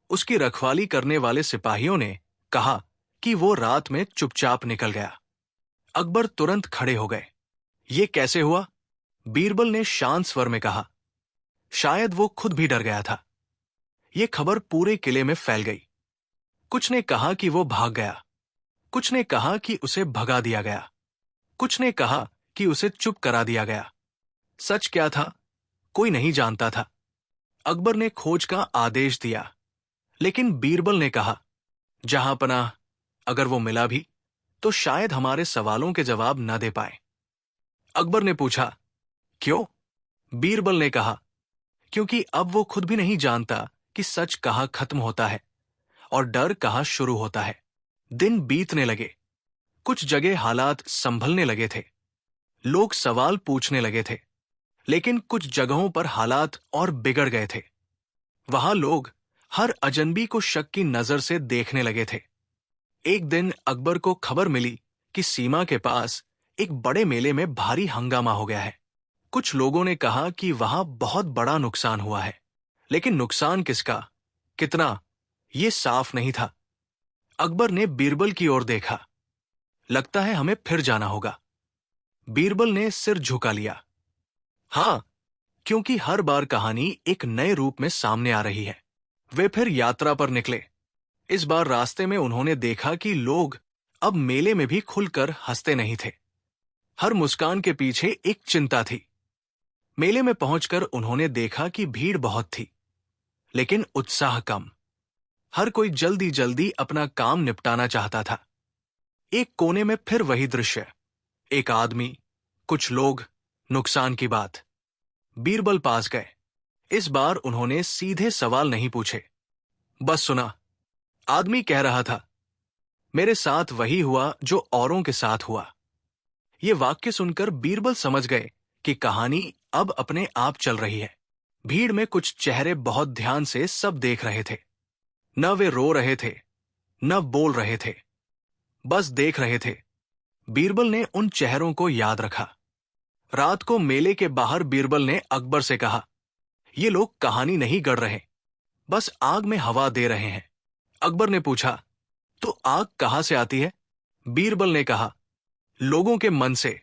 उसकी रखवाली करने वाले सिपाहियों ने कहा कि वो रात में चुपचाप निकल गया। अकबर तुरंत खड़े हो गए। ये कैसे हुआ? बीरबल ने शांत स्वर में कहा, शायद वो खुद भी डर गया था। ये खबर पूरे किले में फैल गई। कुछ ने कहा कि वो भाग गया, कुछ ने कहा कि उसे भगा दिया गया, कुछ ने कहा कि उसे चुप करा दिया गया। सच क्या था, कोई नहीं जानता था। अकबर ने खोज का आदेश दिया, लेकिन बीरबल ने कहा, जहां पनाह, अगर वो मिला भी तो शायद हमारे सवालों के जवाब न दे पाए। अकबर ने पूछा, क्यों? बीरबल ने कहा, क्योंकि अब वो खुद भी नहीं जानता कि सच कहाँ खत्म होता है और डर कहाँ शुरू होता है। दिन बीतने लगे। कुछ जगह हालात संभलने लगे थे, लोग सवाल पूछने लगे थे, लेकिन कुछ जगहों पर हालात और बिगड़ गए थे। वहां लोग हर अजनबी को शक की नजर से देखने लगे थे। एक दिन अकबर को खबर मिली कि सीमा के पास एक बड़े मेले में भारी हंगामा हो गया है। कुछ लोगों ने कहा कि वहां बहुत बड़ा नुकसान हुआ है, लेकिन नुकसान किसका, कितना, ये साफ नहीं था। अकबर ने बीरबल की ओर देखा। लगता है हमें फिर जाना होगा। बीरबल ने सिर झुका लिया। हां, क्योंकि हर बार कहानी एक नए रूप में सामने आ रही है। वे फिर यात्रा पर निकले। इस बार रास्ते में उन्होंने देखा कि लोग अब मेले में भी खुलकर हंसते नहीं थे। हर मुस्कान के पीछे एक चिंता थी। मेले में पहुंचकर उन्होंने देखा कि भीड़ बहुत थी, लेकिन उत्साह कम। हर कोई जल्दी जल्दी अपना काम निपटाना चाहता था। एक कोने में फिर वही दृश्य, एक आदमी, कुछ लोग, नुकसान की बात। बीरबल पास गए। इस बार उन्होंने सीधे सवाल नहीं पूछे, बस सुना। आदमी कह रहा था, मेरे साथ वही हुआ जो औरों के साथ हुआ। ये वाक्य सुनकर बीरबल समझ गए कि कहानी अब अपने आप चल रही है। भीड़ में कुछ चेहरे बहुत ध्यान से सब देख रहे थे। न वे रो रहे थे, न बोल रहे थे, बस देख रहे थे। बीरबल ने उन चेहरों को याद रखा। रात को मेले के बाहर बीरबल ने अकबर से कहा, ये लोग कहानी नहीं गढ़ रहे, बस आग में हवा दे रहे हैं। अकबर ने पूछा, तो आग कहां से आती है? बीरबल ने कहा, लोगों के मन से।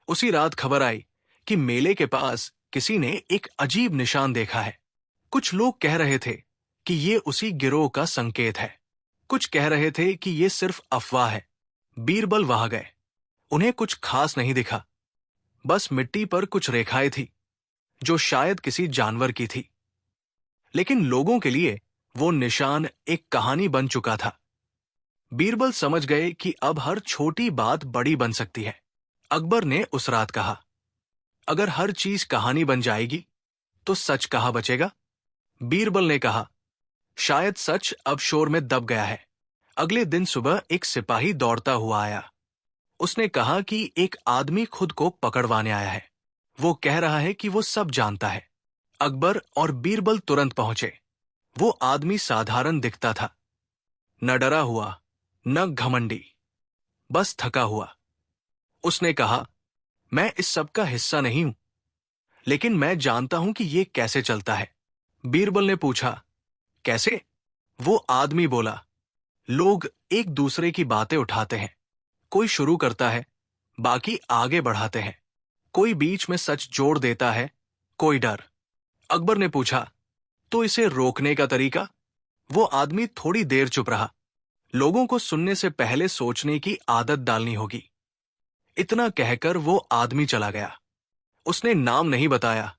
उसी रात खबर आई कि मेले के पास किसी ने एक अजीब निशान देखा है। कुछ लोग कह रहे थे कि ये उसी गिरोह का संकेत है, कुछ कह रहे थे कि ये सिर्फ अफवाह है। बीरबल वहां गए। उन्हें कुछ खास नहीं दिखा। बस मिट्टी पर कुछ रेखाएं थी जो शायद किसी जानवर की थी, लेकिन लोगों के लिए वो निशान एक कहानी बन चुका था। बीरबल समझ गए कि अब हर छोटी बात बड़ी बन सकती है। अकबर ने उस रात कहा, अगर हर चीज कहानी बन जाएगी तो सच कहाँ बचेगा? बीरबल ने कहा, शायद सच अब शोर में दब गया है। अगले दिन सुबह एक सिपाही दौड़ता हुआ आया। उसने कहा कि एक आदमी खुद को पकड़वाने आया है। वो कह रहा है कि वो सब जानता है। अकबर और बीरबल तुरंत पहुंचे। वो आदमी साधारण दिखता था, न डरा हुआ न घमंडी, बस थका हुआ। उसने कहा, मैं इस सब का हिस्सा नहीं हूं, लेकिन मैं जानता हूं कि ये कैसे चलता है। बीरबल ने पूछा, कैसे? वो आदमी बोला, लोग एक दूसरे की बातें उठाते हैं। कोई शुरू करता है, बाकी आगे बढ़ाते हैं। कोई बीच में सच जोड़ देता है, कोई डर। अकबर ने पूछा, तो इसे रोकने का तरीका? वो आदमी थोड़ी देर चुप रहा। लोगों को सुनने से पहले सोचने की आदत डालनी होगी। इतना कहकर वो आदमी चला गया। उसने नाम नहीं बताया।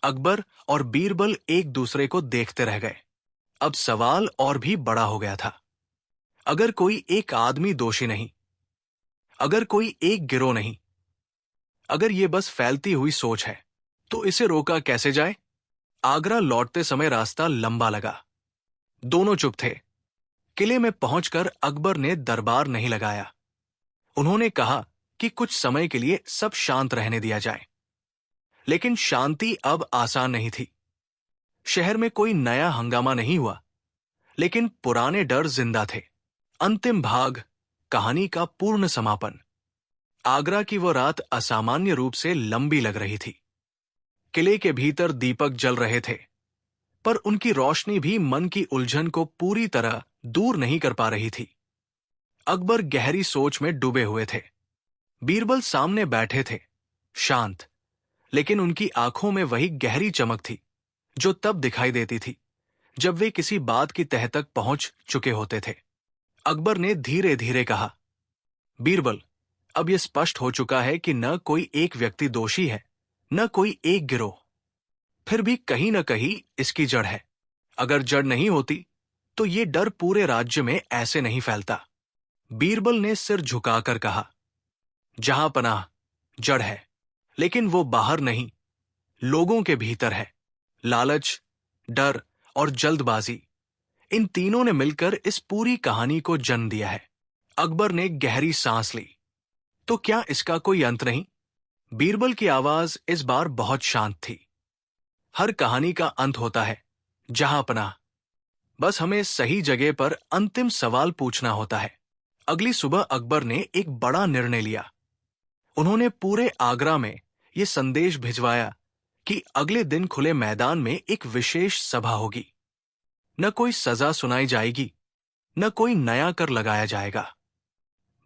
अकबर और बीरबल एक दूसरे को देखते रह गए। अब सवाल और भी बड़ा हो गया था। अगर कोई एक आदमी दोषी नहीं, अगर कोई एक गिरोह नहीं, अगर ये बस फैलती हुई सोच है, तो इसे रोका कैसे जाए? आगरा लौटते समय रास्ता लंबा लगा। दोनों चुप थे। किले में पहुंचकर अकबर ने दरबार नहीं लगाया। उन्होंने कहा कि कुछ समय के लिए सब शांत रहने दिया जाए। लेकिन शांति अब आसान नहीं थी। शहर में कोई नया हंगामा नहीं हुआ, लेकिन पुराने डर जिंदा थे। अंतिम भाग, कहानी का पूर्ण समापन। आगरा की वो रात असामान्य रूप से लंबी लग रही थी। किले के भीतर दीपक जल रहे थे, पर उनकी रोशनी भी मन की उलझन को पूरी तरह दूर नहीं कर पा रही थी। अकबर गहरी सोच में डूबे हुए थे। बीरबल सामने बैठे थे, शांत, लेकिन उनकी आंखों में वही गहरी चमक थी जो तब दिखाई देती थी जब वे किसी बात की तह तक पहुंच चुके होते थे। अकबर ने धीरे धीरे कहा, बीरबल, अब यह स्पष्ट हो चुका है कि न कोई एक व्यक्ति दोषी है, न कोई एक गिरोह। फिर भी कहीं न कहीं इसकी जड़ है। अगर जड़ नहीं होती तो ये डर पूरे राज्य में ऐसे नहीं फैलता। बीरबल ने सिर झुकाकर कहा, जहां पनाह जड़ है, लेकिन वो बाहर नहीं, लोगों के भीतर है। लालच, डर और जल्दबाजी, इन तीनों ने मिलकर इस पूरी कहानी को जन्म दिया है। अकबर ने गहरी सांस ली। तो क्या इसका कोई अंत नहीं? बीरबल की आवाज इस बार बहुत शांत थी। हर कहानी का अंत होता है, जहां पनाह। बस हमें सही जगह पर अंतिम सवाल पूछना होता है। अगली सुबह अकबर ने एक बड़ा निर्णय लिया। उन्होंने पूरे आगरा में ये संदेश भिजवाया कि अगले दिन खुले मैदान में एक विशेष सभा होगी। न कोई सजा सुनाई जाएगी, न कोई नया कर लगाया जाएगा।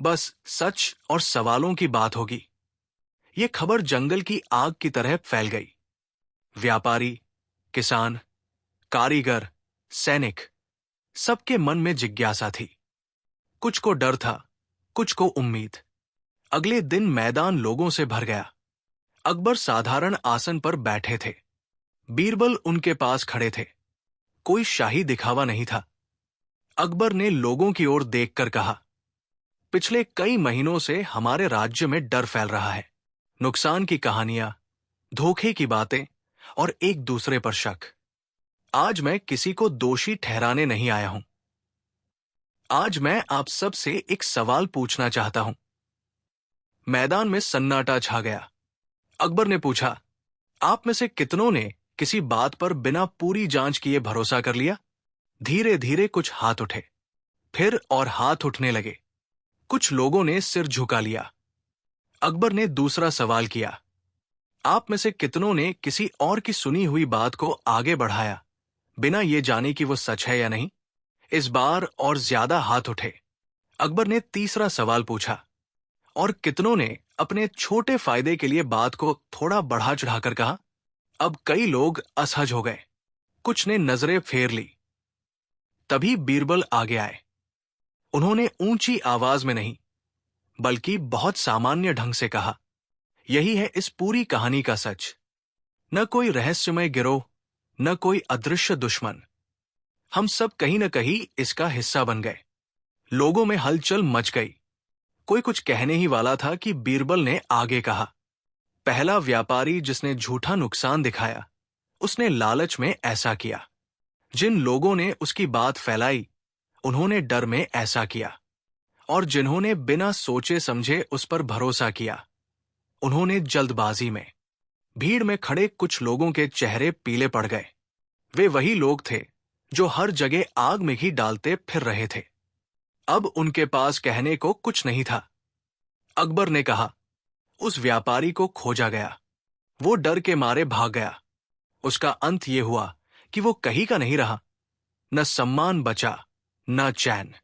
बस सच और सवालों की बात होगी। ये खबर जंगल की आग की तरह फैल गई। व्यापारी, किसान, कारीगर, सैनिक, सबके मन में जिज्ञासा थी। कुछ को डर था, कुछ को उम्मीद। अगले दिन मैदान लोगों से भर गया। अकबर साधारण आसन पर बैठे थे। बीरबल उनके पास खड़े थे। कोई शाही दिखावा नहीं था। अकबर ने लोगों की ओर देखकर कहा, पिछले कई महीनों से हमारे राज्य में डर फैल रहा है। नुकसान की कहानियां, धोखे की बातें और एक दूसरे पर शक। आज मैं किसी को दोषी ठहराने नहीं आया हूं। आज मैं आप सब से एक सवाल पूछना चाहता हूं। मैदान में सन्नाटा छा गया। अकबर ने पूछा, आप में से कितनों ने किसी बात पर बिना पूरी जांच किए भरोसा कर लिया? धीरे धीरे कुछ हाथ उठे, फिर और हाथ उठने लगे। कुछ लोगों ने सिर झुका लिया। अकबर ने दूसरा सवाल किया, आप में से कितनों ने किसी और की सुनी हुई बात को आगे बढ़ाया, बिना ये जाने कि वो सच है या नहीं? इस बार और ज्यादा हाथ उठे। अकबर ने तीसरा सवाल पूछा, और कितनों ने अपने छोटे फायदे के लिए बात को थोड़ा बढ़ा चढ़ाकर कहा? अब कई लोग असहज हो गए। कुछ ने नजरें फेर ली। तभी बीरबल आगे आए। उन्होंने ऊंची आवाज में नहीं, बल्कि बहुत सामान्य ढंग से कहा, यही है इस पूरी कहानी का सच। न कोई रहस्यमय गिरोह, न कोई अदृश्य दुश्मन। हम सब कहीं न कहीं इसका हिस्सा बन गए। लोगों में हलचल मच गई। कोई कुछ कहने ही वाला था कि बीरबल ने आगे कहा, पहला व्यापारी जिसने झूठा नुकसान दिखाया, उसने लालच में ऐसा किया। जिन लोगों ने उसकी बात फैलाई, उन्होंने डर में ऐसा किया। और जिन्होंने बिना सोचे समझे उस पर भरोसा किया, उन्होंने जल्दबाजी में। भीड़ में खड़े कुछ लोगों के चेहरे पीले पड़ गए। वे वही लोग थे जो हर जगह आग में घी डालते फिर रहे थे। अब उनके पास कहने को कुछ नहीं था। अकबर ने कहा, उस व्यापारी को खोजा गया। वो डर के मारे भाग गया। उसका अंत ये हुआ कि वो कहीं का नहीं रहा। न सम्मान बचा, न चैन।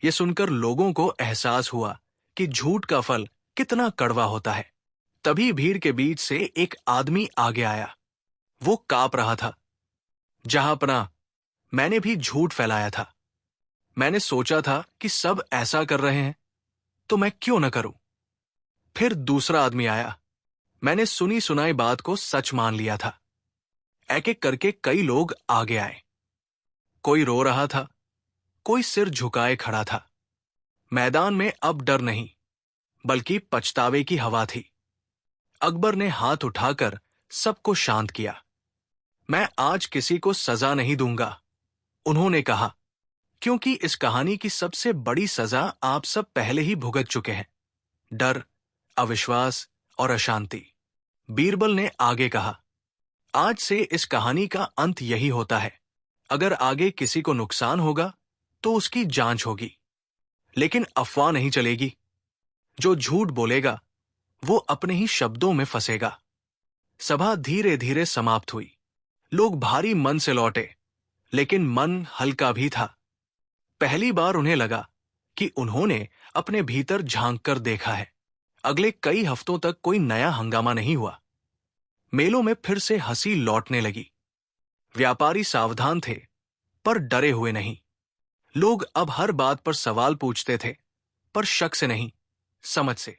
ये सुनकर लोगों को एहसास हुआ कि झूठ का फल कितना कड़वा होता है। तभी भीड़ के बीच से एक आदमी आगे आया। वो कांप रहा था। जहांपनाह, मैंने भी झूठ फैलाया था। मैंने सोचा था कि सब ऐसा कर रहे हैं, तो मैं क्यों न करूं। फिर दूसरा आदमी आया। मैंने सुनी सुनाई बात को सच मान लिया था। एक एक करके कई लोग आगे आए। कोई रो रहा था, कोई सिर झुकाए खड़ा था। मैदान में अब डर नहीं, बल्कि पछतावे की हवा थी। अकबर ने हाथ उठाकर सबको शांत किया। मैं आज किसी को सजा नहीं दूंगा, उन्होंने कहा, क्योंकि इस कहानी की सबसे बड़ी सजा आप सब पहले ही भुगत चुके हैं। डर, अविश्वास और अशांति। बीरबल ने आगे कहा, आज से इस कहानी का अंत यही होता है। अगर आगे किसी को नुकसान होगा तो उसकी जांच होगी, लेकिन अफवाह नहीं चलेगी। जो झूठ बोलेगा वो अपने ही शब्दों में फंसेगा। सभा धीरे धीरे समाप्त हुई। लोग भारी मन से लौटे, लेकिन मन हल्का भी था। पहली बार उन्हें लगा कि उन्होंने अपने भीतर झांक कर देखा है। अगले कई हफ्तों तक कोई नया हंगामा नहीं हुआ। मेलों में फिर से हंसी लौटने लगी। व्यापारी सावधान थे, पर डरे हुए नहीं। लोग अब हर बात पर सवाल पूछते थे, पर शक से नहीं, समझ से।